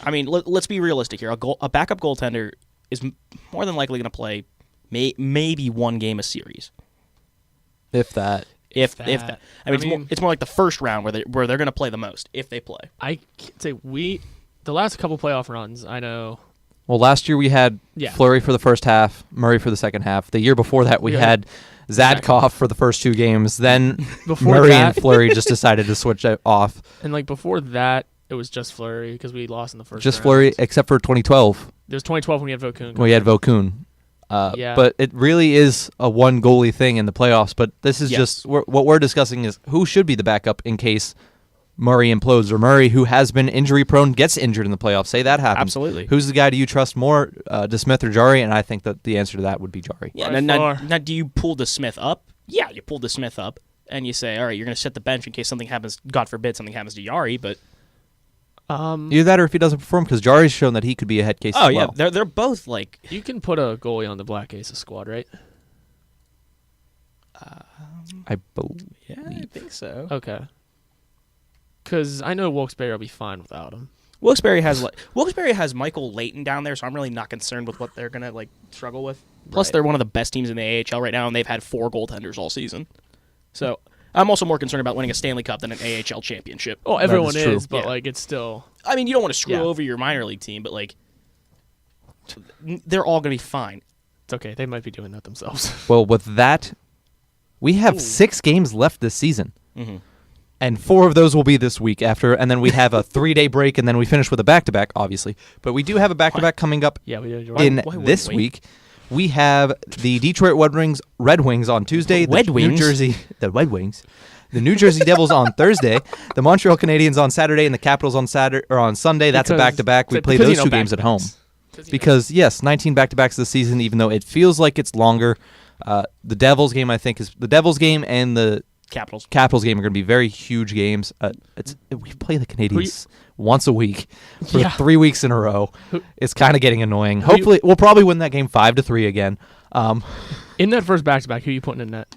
C: I mean, let's be realistic here. A backup goaltender is more than likely going to play maybe one game a series.
B: If that.
C: If that. I mean, it's more like the first round where they're going to play the most if they play.
A: I can't say the last couple playoff runs, I know.
B: Well, last year we had Fleury for the first half, Murray for the second half. The year before that we had Zadkov for the first 2 games. Then Murray and Fleury just decided to switch it off.
A: And like before that, it was just Fleury because we lost in the first.
B: Just
A: round.
B: Fleury, except for 2012.
A: There's 2012 when we had Vokun.
B: We had Vokun. But it really is a one goalie thing in the playoffs. But this is just what we're discussing is who should be the backup in case Murray implodes or Murray, who has been injury prone, gets injured in the playoffs. Say that happens.
C: Absolutely.
B: Who's the guy do you trust more, DeSmith or Jarry? And I think that the answer to that would be Jarry.
C: Yeah. Now, do you pull DeSmith up? Yeah, you pull DeSmith up and you say, all right, you're going to sit the bench in case something happens. God forbid something happens to Jarry, but.
B: Either that or if he doesn't perform, because Jarry's shown that he could be a head case as well.
C: Yeah, they're both like...
A: You can put a goalie on the Black Aces squad, right?
B: I believe.
C: Yeah, I think so.
A: Okay. Because I know Wilkes-Barre will be fine without him.
C: Wilkes-Barre has Michael Layton down there, so I'm really not concerned with what they're going to struggle with. Plus, they're one of the best teams in the AHL right now, and they've had 4 goaltenders all season. So... I'm also more concerned about winning a Stanley Cup than an AHL championship.
A: Oh, everyone is,
B: true.
A: but it's still.
C: I mean, you don't want to screw over your minor league team, but they're all going to be fine.
A: It's okay. They might be doing that themselves.
B: Well, with that, we have 6 games left this season, and 4 of those will be this week and then we have a 3-day break, and then we finish with a back-to-back, obviously. But we do have a back-to-back coming up.
A: Yeah, we do.
B: In this week. We have the Detroit Red Wings on Tuesday. The Red Wings. The New Jersey Devils on Thursday. The Montreal Canadiens on Saturday, and the Capitals on Sunday. That's a back-to-back. We play those 2 games at home. Because 19 back-to-backs this season, even though it feels like it's longer. The Devils game, I think, is the Devils game and the Capitals game are going to be very huge games. We play the Canadiens once a week for 3 weeks in a row. It's kind of getting annoying. Hopefully, we'll probably win that game 5-3 again.
A: In that first back-to-back, who are you putting in net?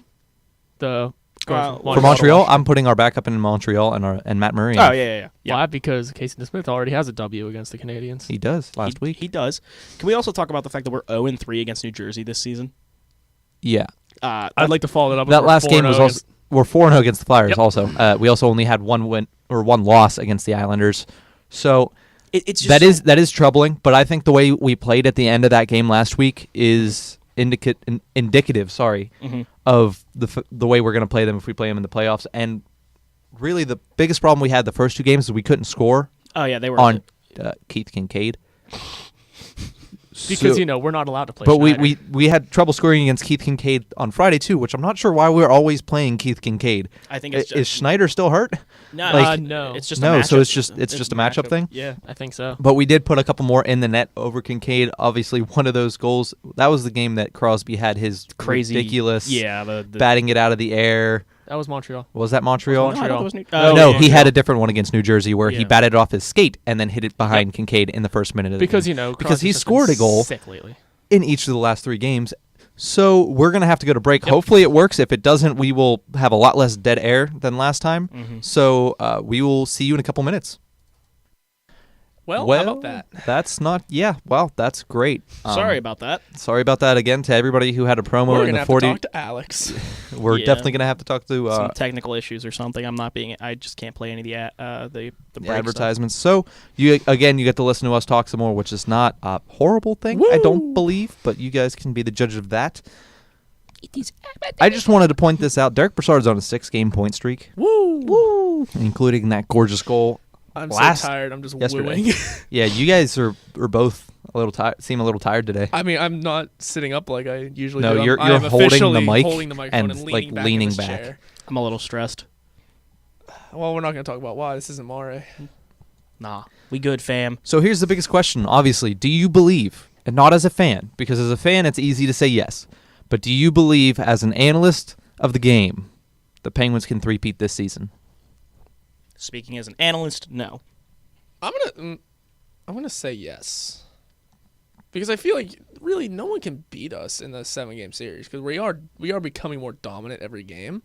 A: For
B: Montreal, I'm putting our backup in Montreal and Matt Murray.
C: Oh, yeah.
A: Why? Because Casey DeSmith already has a W against the Canadiens.
B: He does last week.
C: He does. Can we also talk about the fact that we're 0-3 against New Jersey this season?
B: Yeah.
A: I'd like to follow that up.
B: That last game was also... We're 4-0 against the Flyers also. We also only had 1 win or 1 loss against the Islanders. So
C: it's just
B: that is troubling, but I think the way we played at the end of that game last week is indicative of the way we're going to play them if we play them in the playoffs. And really the biggest problem we had the first 2 games is we couldn't score.
C: Oh yeah, they were
B: on Keith Kincaid.
A: Because we're not allowed to play.
B: But
A: Schneider.
B: we had trouble scoring against Keith Kincaid on Friday too, which I'm not sure why we're always playing Keith Kincaid.
C: I think it's
B: is Schneider still hurt?
C: No,
A: no.
C: It's just
B: so it's just a matchup thing.
C: Yeah,
A: I think so.
B: But we did put a couple more in the net over Kincaid. Obviously, one of those goals that was the game that Crosby had his
C: crazy
B: ridiculous
C: the
B: batting it out of the air.
A: That was Montreal.
B: Was that Montreal?
A: No,
B: he had a different one against New Jersey where he batted it off his skate and then hit it behind Kincaid in the first minute of the game. Because he scored a goal in each of the last 3 games. So we're going to have to go to break. Hopefully it works. If it doesn't, we will have a lot less dead air than last time. So we will see you in a couple minutes.
A: Well, how about that?
B: That's not. Yeah, well, that's great.
C: Sorry about that.
B: Sorry about that again to everybody who had a promo
A: We're
B: in
A: gonna
B: the
A: have
B: 40.
A: to talk to Alex.
B: We're definitely gonna have to talk to
C: some technical issues or something. I just can't play any of the break
B: advertisements. So you get to listen to us talk some more, which is not a horrible thing,
A: Woo!
B: I don't believe, but you guys can be the judge of that. I just wanted to point this out. Derek Brassard's on a 6-game point streak.
A: Woo!
B: Including that gorgeous goal.
A: I'm
B: last
A: so tired. I'm just
B: yesterday.
A: wooing.
B: Yeah, you guys are both a little tired. Seem a little tired today.
A: I mean, I'm not sitting up like I usually
B: No,
A: do.
B: you're
A: I'm
B: holding the
A: officially
B: mic
A: holding the microphone
B: and,
A: and
B: like,
A: leaning back.
B: leaning
A: in this
B: back.
A: chair.
C: I'm a little stressed.
A: Well, we're not going to talk about why. This isn't Mare.
C: Nah, we good, fam.
B: So here's the biggest question, obviously. Do you believe, and not as a fan, because as a fan it's easy to say yes, but do you believe as an analyst of the game the Penguins can three-peat this season?
C: Speaking as an analyst, no.
A: I'm gonna say yes, because I feel like really no one can beat us in the 7-game series because we are becoming more dominant every game.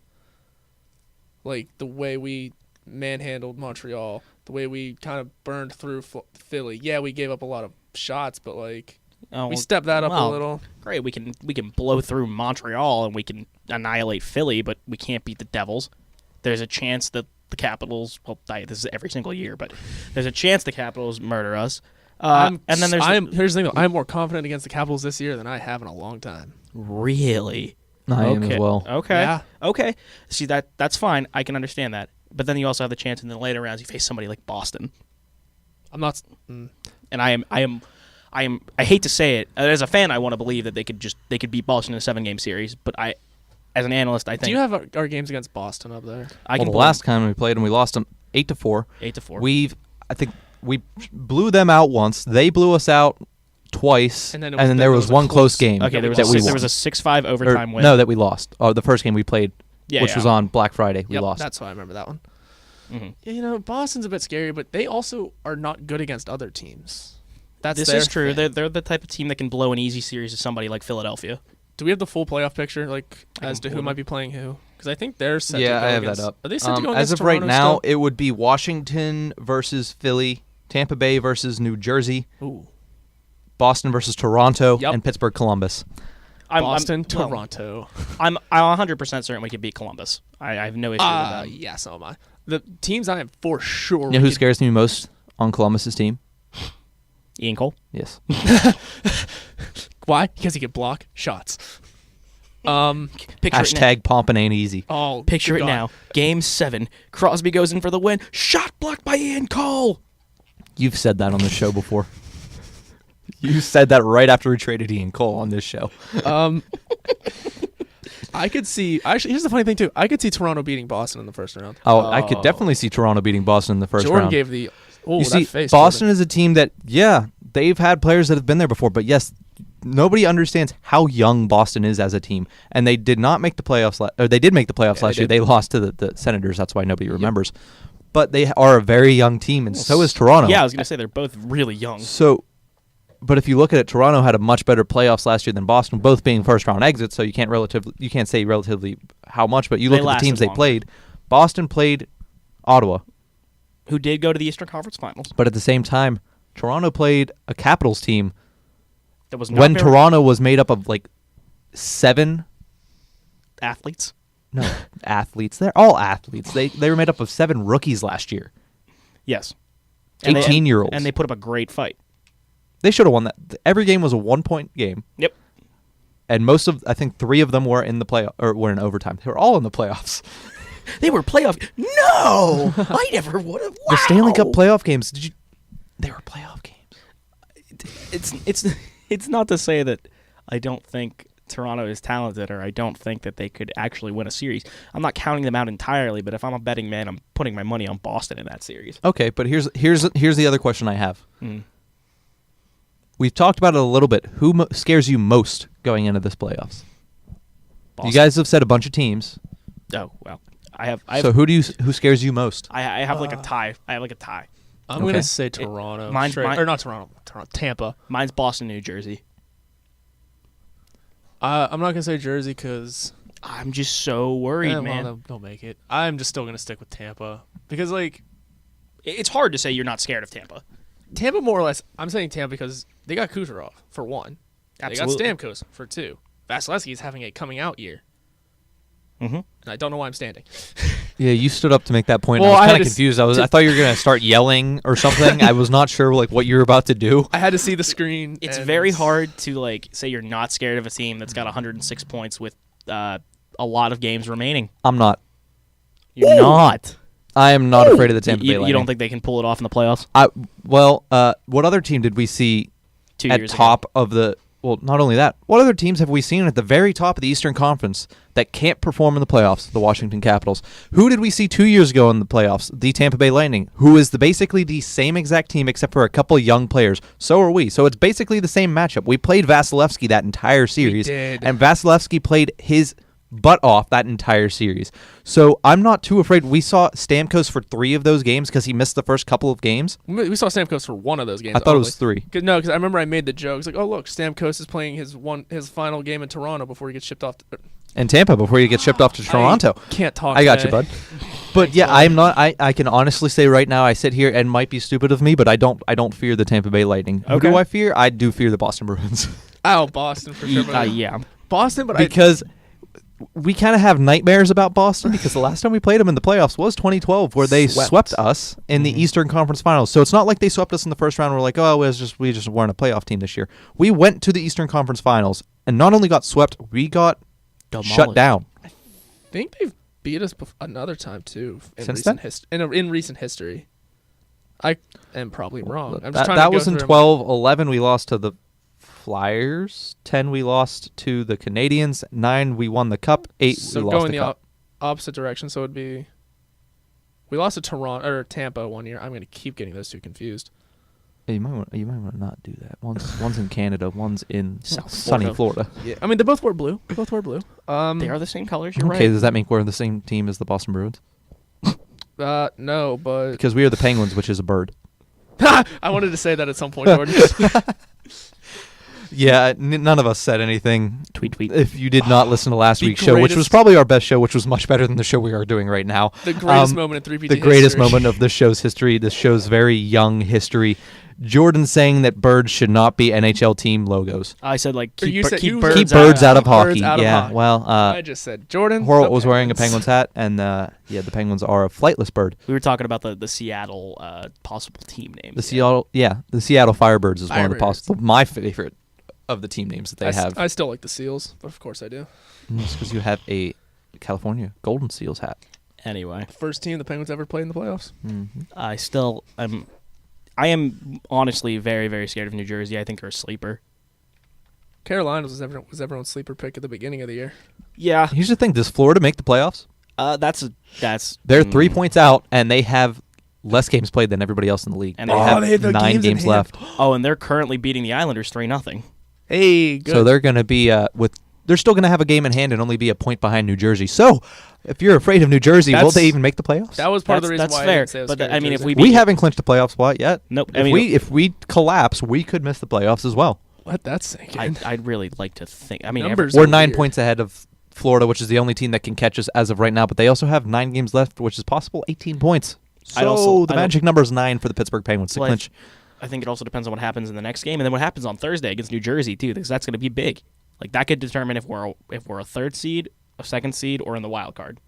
A: Like the way we manhandled Montreal, the way we kind of burned through Philly. Yeah, we gave up a lot of shots, but like we stepped that up a little.
C: Great, we can blow through Montreal and we can annihilate Philly, but we can't beat the Devils. There's a chance that the Capitals, this is every single year, but there's a chance the Capitals murder us. And then
A: here's the thing, though. I'm more confident against the Capitals this year than I have in a long time.
C: Really?
B: I am as well.
C: Okay.
A: Yeah.
C: Okay. See, that's fine. I can understand that. But then you also have the chance in the later rounds you face somebody like Boston.
A: I'm not.
C: And I hate to say it. As a fan, I want to believe that they could beat Boston in a 7-game series. But as an analyst, I think.
A: Do you have our games against Boston up there?
B: The last time we played them, we lost them 8-4.
C: 8-4.
B: I think we blew them out once. They blew us out twice, and then there was one close game.
C: Okay, there was a 6-5 overtime win.
B: No, that we lost. Oh, the first game we played, which was on Black Friday, we lost.
A: That's why I remember that one.
C: Mm-hmm.
A: Yeah, Boston's a bit scary, but they also are not good against other teams.
C: This is true. They're the type of team that can blow an easy series to somebody like Philadelphia.
A: Do we have the full playoff picture, as to who might be playing who? Because I think they're set to go
B: I have
A: against,
B: that up.
A: Are they set to go against
B: as of right
A: Toronto
B: now,
A: still?
B: it would be Washington versus Philly, Tampa Bay versus New Jersey,
A: Ooh.
B: Boston versus Toronto,
A: Yep.
B: and Pittsburgh Columbus.
A: Toronto.
C: I'm 100% certain we could beat Columbus. I have no issue with that.
A: Yeah, so am I. The teams I am for sure.
B: You know who scares me most on Columbus's team?
C: Ian Cole?
B: Yes.
A: Why? Because he can block shots.
B: Hashtag pomping ain't easy.
A: Oh,
C: Picture
A: good
C: it
A: God.
C: now. Game 7. Crosby goes in for the win. Shot blocked by Ian Cole.
B: You've said that on the show before. You said that right after we traded Ian Cole on this show.
A: I could see. Actually, here's the funny thing too. I could see Toronto beating Boston in the first round.
B: I could definitely see Toronto beating Boston in the first
A: Jordan
B: round.
A: gave the. Oh,
B: You
A: that
B: see,
A: face.
B: Boston
A: Jordan.
B: is a team that, they've had players that have been there before, but yes, nobody understands how young Boston is as a team, and they did not make the playoffs. Or they did make the playoffs last year. They lost to the Senators. That's why nobody remembers. But they are a very young team, and so is Toronto.
C: Yeah, I was going to say they're both really young.
B: So, but if you look at it, Toronto had a much better playoffs last year than Boston, both being first round exits. So you can't say relatively how much, but you look at the teams they played. Boston played Ottawa,
C: who did go to the Eastern Conference Finals.
B: but at the same time, Toronto played a Capitals team
C: That was
B: when Toronto was made up of like 7
C: athletes.
B: No, athletes. They're all athletes. They were made up of 7 rookies last year.
C: Yes.
B: 18-year-olds.
C: And they put up a great fight.
B: They should have won that. Every game was a 1-point game.
C: Yep.
B: And I think 3 of them were in the playoff or were in overtime. They were all in the playoffs.
C: They were playoff. No, I never would have. Wow.
B: The Stanley Cup playoff games. They were playoff games.
C: It's not to say that I don't think Toronto is talented, or I don't think that they could actually win a series. I'm not counting them out entirely, but if I'm a betting man, I'm putting my money on Boston in that series.
B: Okay, but here's the other question I have.
C: Mm.
B: We've talked about it a little bit. Who scares you most going into this playoffs?
C: Boston.
B: You guys have said a bunch of teams.
C: Oh well,
B: So who scares you most?
C: I have like a tie. I have like a tie.
A: I'm going to say Toronto.
C: Or not
A: Toronto. Tampa.
C: Mine's Boston, New Jersey.
A: I'm not going to say Jersey because
C: I'm just so worried, man.
A: They'll make it. I'm just still going to stick with Tampa because, like,
C: It's hard to say you're not scared of Tampa.
A: Tampa more or less. I'm saying Tampa because they got Kucherov for one.
C: Absolutely.
A: They got Stamkos for two. Vasilevsky's having a coming out year.
C: Mm-hmm.
A: And I don't know why I'm standing.
B: Yeah, you stood up to make that point.
A: Well,
B: I was
A: I
B: kind
A: had
B: of
A: to
B: confused. I thought you were going to start yelling or something. I was not sure what you were about to do.
A: I had to see the screen.
C: It's
A: and
C: very hard to say you're not scared of a team that's got 106 points with a lot of games remaining.
B: I'm not.
C: You're not.
B: I am not afraid of the Tampa Bay
C: You
B: Lightning.
C: don't think they can pull it off in the playoffs?
B: What other team did we see
C: 2
B: at
C: years
B: top of the? Well, not only that. What other teams have we seen at the very top of the Eastern Conference that can't perform in the playoffs? The Washington Capitals. Who did we see 2 years ago in the playoffs? The Tampa Bay Lightning, who is basically the same exact team except for a couple of young players. So are we. So it's basically the same matchup. We played Vasilevsky that entire series,
A: did.
B: and Vasilevsky played his butt off that entire series. So I'm not too afraid. We saw Stamkos for 3 of those games because he missed the first couple of games.
A: We saw Stamkos for one of those games.
B: I thought it was 3.
A: Because I remember I made the joke. It's like, oh look, Stamkos is playing his final game in Toronto before he gets shipped off.
B: And Tampa before you get shipped off to Toronto.
A: I can't talk.
B: I got you,
A: today.
B: bud. But yeah, I'm not. I can honestly say right now, I sit here and might be stupid of me, but I don't fear the Tampa Bay Lightning. Who
C: Okay.
B: do I fear? I do fear the Boston Bruins.
A: Oh, Boston for sure. but
C: Yeah.
A: Boston, but
B: Because we kind of have nightmares about Boston because the last time we played them in the playoffs was 2012, where they swept us in the Eastern Conference Finals. So it's not like they swept us in the first round. We're like, oh, we just weren't a playoff team this year. We went to the Eastern Conference Finals and not only got swept, we got shut down.
A: I think they've beat us another time too in
B: Since
A: recent
B: then?
A: in recent history. I am probably wrong. I'm just trying
B: That
A: to go
B: was in
A: through
B: 12-11. We lost to the Flyers. 10 we lost to the Canadians. 9 we won the Cup. 8
A: So
B: we lost
A: going
B: the
A: the
B: Cup.
A: opposite direction, so it'd be we lost to Toronto or Tampa one year. I'm going to keep getting those two confused.
B: Hey, you might want to not do that. One's in Canada. One's in
C: South
B: sunny Florida.
A: Yeah, I mean they both wore blue. They both wore blue.
C: They are the same colors. You're
B: Okay,
C: right.
B: does that mean we're the same team as the Boston Bruins?
A: No, but
B: Because we are the Penguins, which is a bird.
A: I wanted to say that at some point, Jordan.
B: Yeah, none of us said anything.
C: Tweet.
B: If you did not listen to last
A: The
B: week's show, which was
A: greatest-
B: probably our best show, which was much better than the show we are doing right now.
A: The greatest moment in 3PT
B: The greatest
A: history.
B: moment of this show's history, this show's very young history. Jordan saying that birds should not be NHL team logos.
C: I said
A: you said
C: keep
A: you
C: birds,
A: said-
B: Keep birds out of
A: birds
B: hockey.
A: out of
B: Yeah,
A: hockey.
B: well,
A: I just said Jordan.
B: Horwat
A: the
B: was wearing a
A: Penguins.
B: Penguins hat, and the Penguins are a flightless bird.
C: We were talking about the Seattle possible team names.
B: The Seattle Firebirds is one of the
A: Firebirds.
B: possible, my favorite of the team names that they have.
A: I still like the Seals, but of course I do.
B: Just because you have a California Golden Seals hat.
C: Anyway,
A: First team the Penguins ever played in the playoffs.
C: I am honestly very, very scared of New Jersey. I think they're a sleeper.
A: Carolina was everyone's sleeper pick at the beginning of the year.
C: Yeah,
B: Here's the thing: does Florida make the playoffs?
C: that's
B: They're 3 points out, and they have less games played than everybody else in the league.
C: And
B: they
C: they
B: have
A: have the
B: 9
A: games in
B: games
A: hand.
B: left.
C: Oh, and they're currently beating the Islanders 3-0.
A: Hey, good.
B: So they're going to be they're still going to have a game in hand and only be a point behind New Jersey. So, if you're afraid of New Jersey, will
C: That's-
B: they even make the playoffs?
A: that was part of the reason
C: That's
A: why
C: fair.
A: I didn't say I was
C: But
A: scared
C: I
A: of
C: mean, if
A: Jersey.
C: we
B: We haven't clinched the playoff spot yet.
C: Nope.
B: If we collapse, we could miss the playoffs as well.
A: let that sink in.
C: I'd really like to think. I mean,
A: Numbers
B: We're
A: are
B: 9
A: weird.
B: points ahead of Florida, which is the only team that can catch us as of right now. But they also have 9 games left, which is possible 18 points. So the magic number is 9 for the Pittsburgh Penguins to
C: Well,
B: clinch.
C: I think it also depends on what happens in the next game, and then what happens on Thursday against New Jersey too, because that's going to be big. Like that could determine if we're a third seed, a second seed, or in the wild card.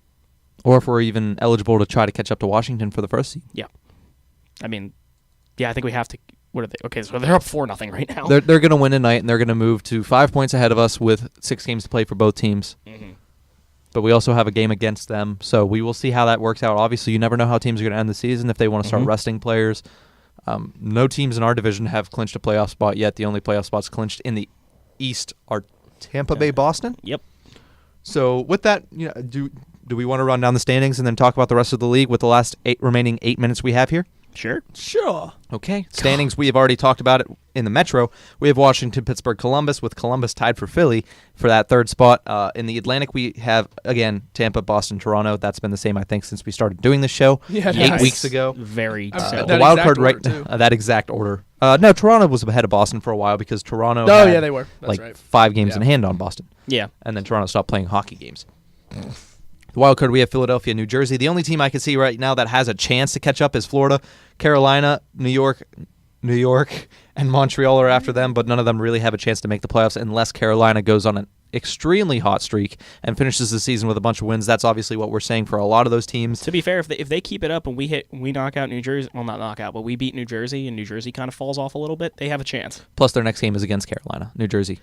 B: Or if we're even eligible to try to catch up to Washington for the first seed.
C: Yeah, I mean, yeah, I think we have to. What are they? Okay, so they're up 4-0 right now.
B: They're going to win tonight, and they're going to move to 5 points ahead of us with 6 games to play for both teams.
C: Mhm.
B: But we also have a game against them, so we will see how that works out. Obviously, you never know how teams are going to end the season if they want to start
C: Mhm.
B: resting players. No teams in our division have clinched a playoff spot yet. The only playoff spots clinched in the East are Tampa Bay, Boston.
C: Yep.
B: So with that, do we want to run down the standings and then talk about the rest of the league with the last remaining 8 minutes we have here?
C: Sure.
A: Sure.
B: Okay. Standings, we have already talked about it in the Metro. We have Washington, Pittsburgh, Columbus, with Columbus tied for Philly for that third spot. In the Atlantic, we have, again, Tampa, Boston, Toronto. That's been the same, I think, since we started doing this show
A: Yeah,
B: 8
A: nice.
B: weeks ago.
C: Very.
A: I've
C: so-
A: said
B: The
A: that
B: wild
A: exact
B: card right
A: order, too.
B: that exact order. No, Toronto was ahead of Boston for a while because Toronto
A: Oh,
B: had
A: yeah, they were. That's
B: like
A: right.
B: 5 games
A: Yeah.
B: in hand on Boston.
C: yeah.
B: And then Toronto stopped playing hockey games. The wild card, we have Philadelphia, New Jersey. The only team I can see right now that has a chance to catch up is Florida, Carolina, New York, New York, and Montreal are after them, but none of them really have a chance to make the playoffs unless Carolina goes on an extremely hot streak and finishes the season with a bunch of wins. That's obviously what we're saying for a lot of those teams.
C: To be fair, if they keep it up and we knock out New Jersey, well, not knock out, but we beat New Jersey and New Jersey kind of falls off a little bit, they have a chance.
B: Plus, their next game is against Carolina, New Jersey.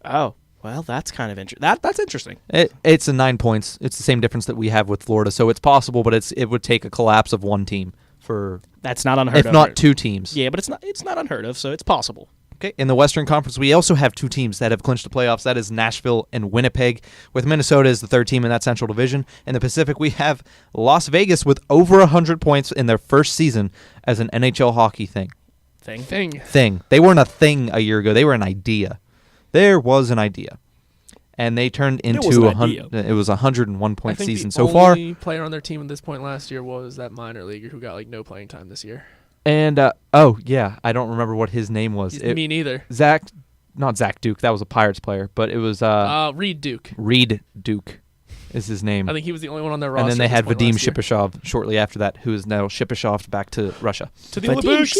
C: Oh, well, that's kind of interesting. That's interesting.
B: It's a 9 points. It's the same difference that we have with Florida, so it's possible, but it would take a collapse of one team for
C: that's not unheard of.
B: If not two teams.
C: Yeah, but it's not unheard of, so it's possible.
B: Okay, in the Western Conference, we also have two teams that have clinched the playoffs. That is Nashville and Winnipeg, with Minnesota as the third team in that Central Division. In the Pacific, we have Las Vegas with over 100 points in their first season as an NHL hockey thing.
A: Thing.
B: They weren't a thing a year ago. They were an idea. There was an idea. And they turned into it was a 101-point season so far.
A: The only player on their team at this point last year was that minor leaguer who got no playing time this year.
B: And I don't remember what his name was.
A: Me neither.
B: Not Zach Duke. That was a Pirates player, but it was
A: Reed Duke.
B: Reed Duke is his name.
A: I think he was the only one on their roster.
B: And then they had Vadim Shipachyov shortly after that, who is now Shipachyov back to Russia.
A: To the Olympics.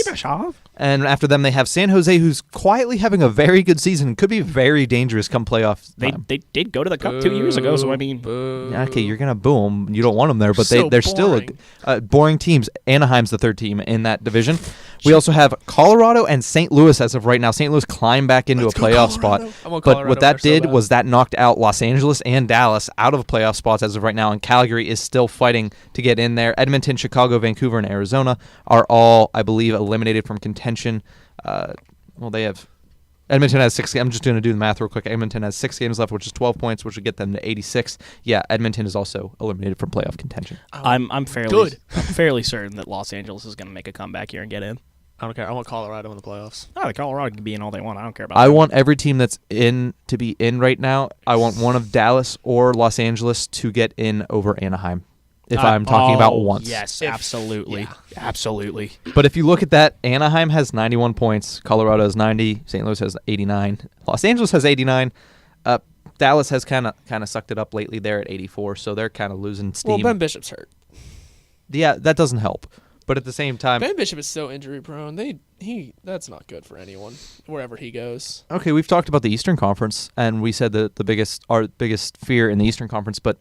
B: And after them, they have San Jose, who's quietly having a very good season. Could be very dangerous come playoff time.
C: They did go to the Cup 2 years ago, so I mean...
B: Okay, you're going to boo them. You don't want them there, but they're
A: boring.
B: still boring teams. Anaheim's the third team in that division. We also have Colorado and St. Louis as of right now. St. Louis climbed back into a playoff spot. But what that did was that knocked out Los Angeles and Dallas out of playoff spots as of right now, and Calgary is still fighting to get in there. Edmonton, Chicago, Vancouver, and Arizona are all, I believe, eliminated from contention. They have... Edmonton has 6 games. I'm just going to do the math real quick. Edmonton has 6 games left, which is 12 points, which would get them to 86. Yeah, Edmonton is also eliminated from playoff contention.
C: I'm fairly certain that Los Angeles is going to make a comeback here and get in.
A: I don't care. I want Colorado in the playoffs.
C: Oh, the Colorado can be in all they want. I don't care about
B: I
C: that.
B: want every team that's in to be in right now. I want one of Dallas or Los Angeles to get in over Anaheim, if I'm talking about once.
C: Yes, absolutely.
A: Yeah.
C: Absolutely.
B: But if you look at that, Anaheim has 91 points. Colorado has 90. St. Louis has 89. Los Angeles has 89. Dallas has kind of sucked it up lately there at 84, so they're kind of losing steam.
A: Well, Ben Bishop's hurt.
B: Yeah, that doesn't help. But at the same time,
A: Ben Bishop is so injury prone. That's not good for anyone wherever he goes.
B: Okay, we've talked about the Eastern Conference, and we said that our biggest fear in the Eastern Conference. But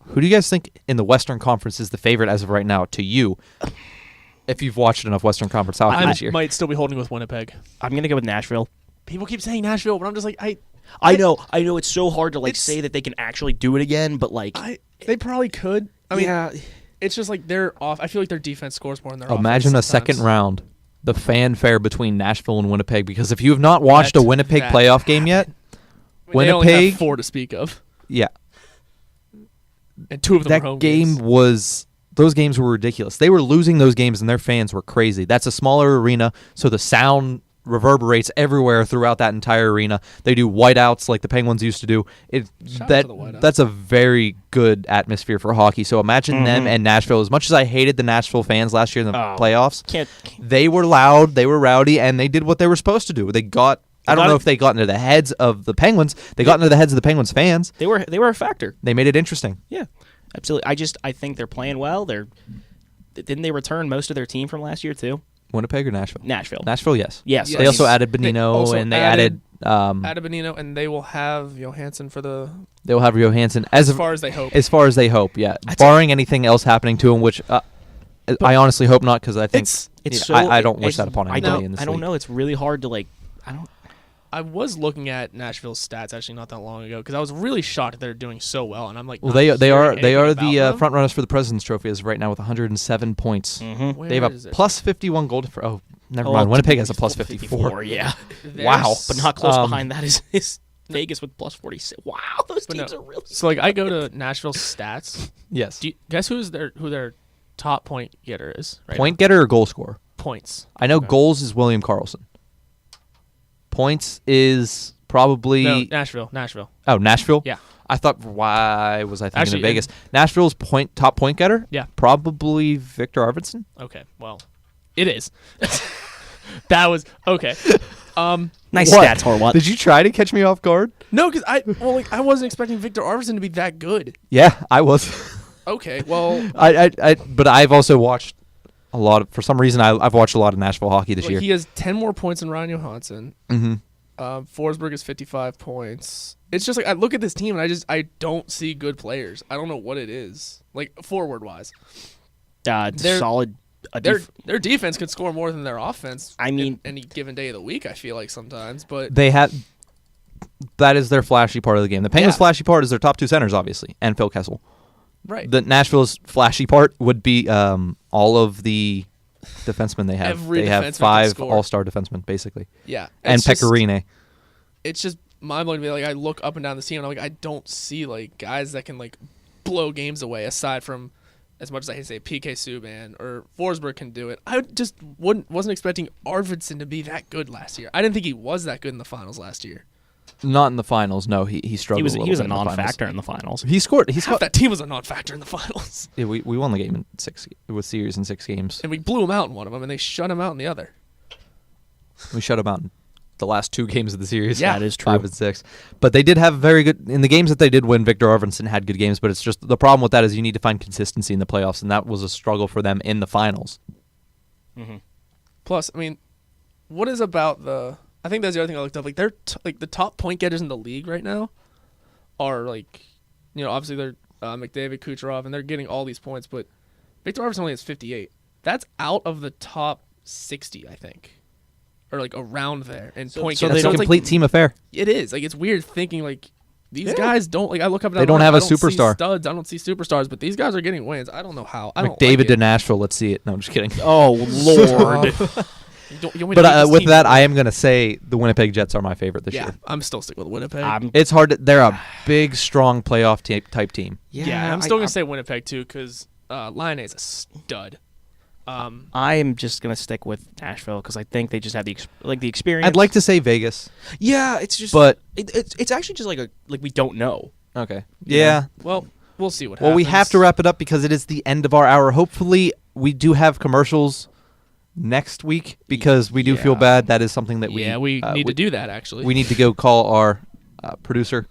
B: who do you guys think in the Western Conference is the favorite as of right now to you? If you've watched enough Western Conference hockey this year,
A: might still be holding with Winnipeg.
C: I'm gonna go with Nashville.
A: People keep saying Nashville, but I'm just like
C: I know it's so hard to say that they can actually do it again, but
A: they probably could. I mean,
C: yeah.
A: It's just like they're off. I feel like their defense scores more than their offense.
B: Imagine a second round, the fanfare between Nashville and Winnipeg. Because if you have not watched a Winnipeg playoff game yet,
A: Winnipeg, they only have 4 to speak of.
B: Yeah,
A: and 2 of them were home
B: games. Those games were ridiculous. They were losing those games, and their fans were crazy. That's a smaller arena, so the sound reverberates everywhere throughout that entire arena. They do whiteouts like the Penguins used to do. That's a very good atmosphere for hockey. So imagine them and Nashville. As much as I hated the Nashville fans last year in the playoffs, they were loud, they were rowdy, and they did what they were supposed to do. I don't know if they got into the heads of the Penguins. They got into the heads of the Penguins fans.
C: They were a factor.
B: They made it interesting.
C: Yeah, absolutely. I think they're playing well. Didn't they return most of their team from last year too?
B: Winnipeg or Nashville?
C: Nashville,
B: yes.
C: Yes.
B: They also added Bonino, and they added
A: Bonino, and they will have Johansson for the...
B: They will have Johansson
A: as far as they hope.
B: As far as they hope, yeah. Barring anything else happening to him, which I honestly hope not, because I think I don't wish that upon anybody in this league.
C: I don't know. It's really hard to
A: I was looking at Nashville's stats actually not that long ago because I was really shocked that they're doing so well, and I'm like,
B: well, they are the front runners for the President's Trophy as of right now with 107 points.
C: Mm-hmm.
B: They have a plus 51 goal difference. Oh, never mind. Winnipeg has a plus 54.
C: Yeah,
B: wow,
C: but not close behind that is Vegas with plus 46. Wow, those teams are really.
A: So I go to Nashville's stats.
B: Yes.
A: Guess who their top point getter is? Right
B: point getter or goal scorer?
A: Points.
B: I know goals is William Karlsson. Points is probably...
A: No, Nashville.
B: Oh, Nashville?
A: Yeah.
B: I thought, why was I thinking of Vegas? Nashville's top point getter?
A: Yeah.
B: Probably Victor Arvidsson?
A: Okay, well, it is. That was... Okay.
C: Nice stats, Horwat.
B: Did you try to catch me off guard?
A: No, because I wasn't expecting Victor Arvidsson to be that good.
B: Yeah, I was.
A: Okay, well...
B: But I've also watched For some reason, I've watched a lot of Nashville hockey this year.
A: He has 10 more points than Ryan Johansson.
B: Mm-hmm.
A: Forsberg is 55 points. It's just like I look at this team and I don't see good players. I don't know what it is. Like forward wise,
C: It's solid.
A: Their defense could score more than their offense.
C: I mean,
A: any given day of the week, I feel like sometimes, but
B: that is their flashy part of the game. The Penguins' flashy part is their top two centers, obviously, and Phil Kessel.
A: Right.
B: The Nashville's flashy part would be all of the defensemen they have.
A: Every
B: they have
A: defenseman
B: 5
A: can score.
B: all-star defensemen, basically.
A: Yeah,
B: And Pecorine.
A: It's just mind-blowing to me. Like I look up and down the team, and I'm like, I don't see like guys that can like blow games away. Aside from, as much as I hate to say, PK Subban or Forsberg can do it. I just wasn't expecting Arvidsson to be that good last year. I didn't think he was that good in the finals last year.
B: Not in the finals. No, he struggled.
C: He was a non-factor in the finals.
B: He scored.
A: Half that team was a non-factor in the finals.
B: Yeah, we won the game in 6. It was series in 6 games.
A: And we blew him out in one of them, and they shut him out in the other.
B: We shut him out in the last 2 games of the series.
A: Yeah,
C: that is true.
B: 5 and 6. But they did have very good in the games that they did win. Victor Arvidsson had good games, but it's just the problem with that is you need to find consistency in the playoffs, and that was a struggle for them in the finals.
C: Mm-hmm.
A: Plus, I mean, what is about the? I think that's the other thing I looked up. Like they're like the top point getters in the league right now are like, obviously they're McDavid, Kucherov, and they're getting all these points. But Victor Arvidsson only has 58. That's out of the top 60, I think, or like around there. And point
B: So
A: getters.
B: it's a complete team affair.
A: It is like it's weird thinking like these guys don't like. I look up and
B: They don't have a superstar.
A: See studs. I don't see superstars, but these guys are getting wins. I don't know how. I don't
B: McDavid
A: like
B: to
A: it.
B: Nashville. Let's see it. No, I'm just kidding.
C: Oh Lord.
A: You want me to beat
B: But
A: this
B: with
A: team?
B: that, I am going to say the Winnipeg Jets are my favorite this year.
A: I'm still sticking with Winnipeg.
B: It's hard. They're a big, strong playoff type team.
A: Yeah, I'm still gonna say Winnipeg too because Line is a stud.
C: I am just gonna stick with Nashville because I think they just have the experience.
B: I'd like to say Vegas.
C: Yeah, it's just.
B: But
C: it's actually just like we don't know.
B: Okay. Yeah.
A: Well, we'll see what happens.
B: Well, we have to wrap it up because it is the end of our hour. Hopefully, we do have commercials next week because we do feel bad. That is something that we
A: need to do that actually.
B: We need to go call our producer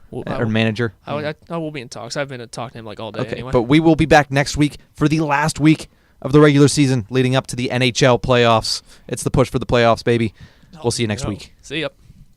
B: or manager.
A: I will be in talks. I've been talking to him like all day anyway.
B: But we will be back next week for the last week of the regular season leading up to the NHL playoffs. It's the push for the playoffs, baby. We'll see you next week.
A: See ya.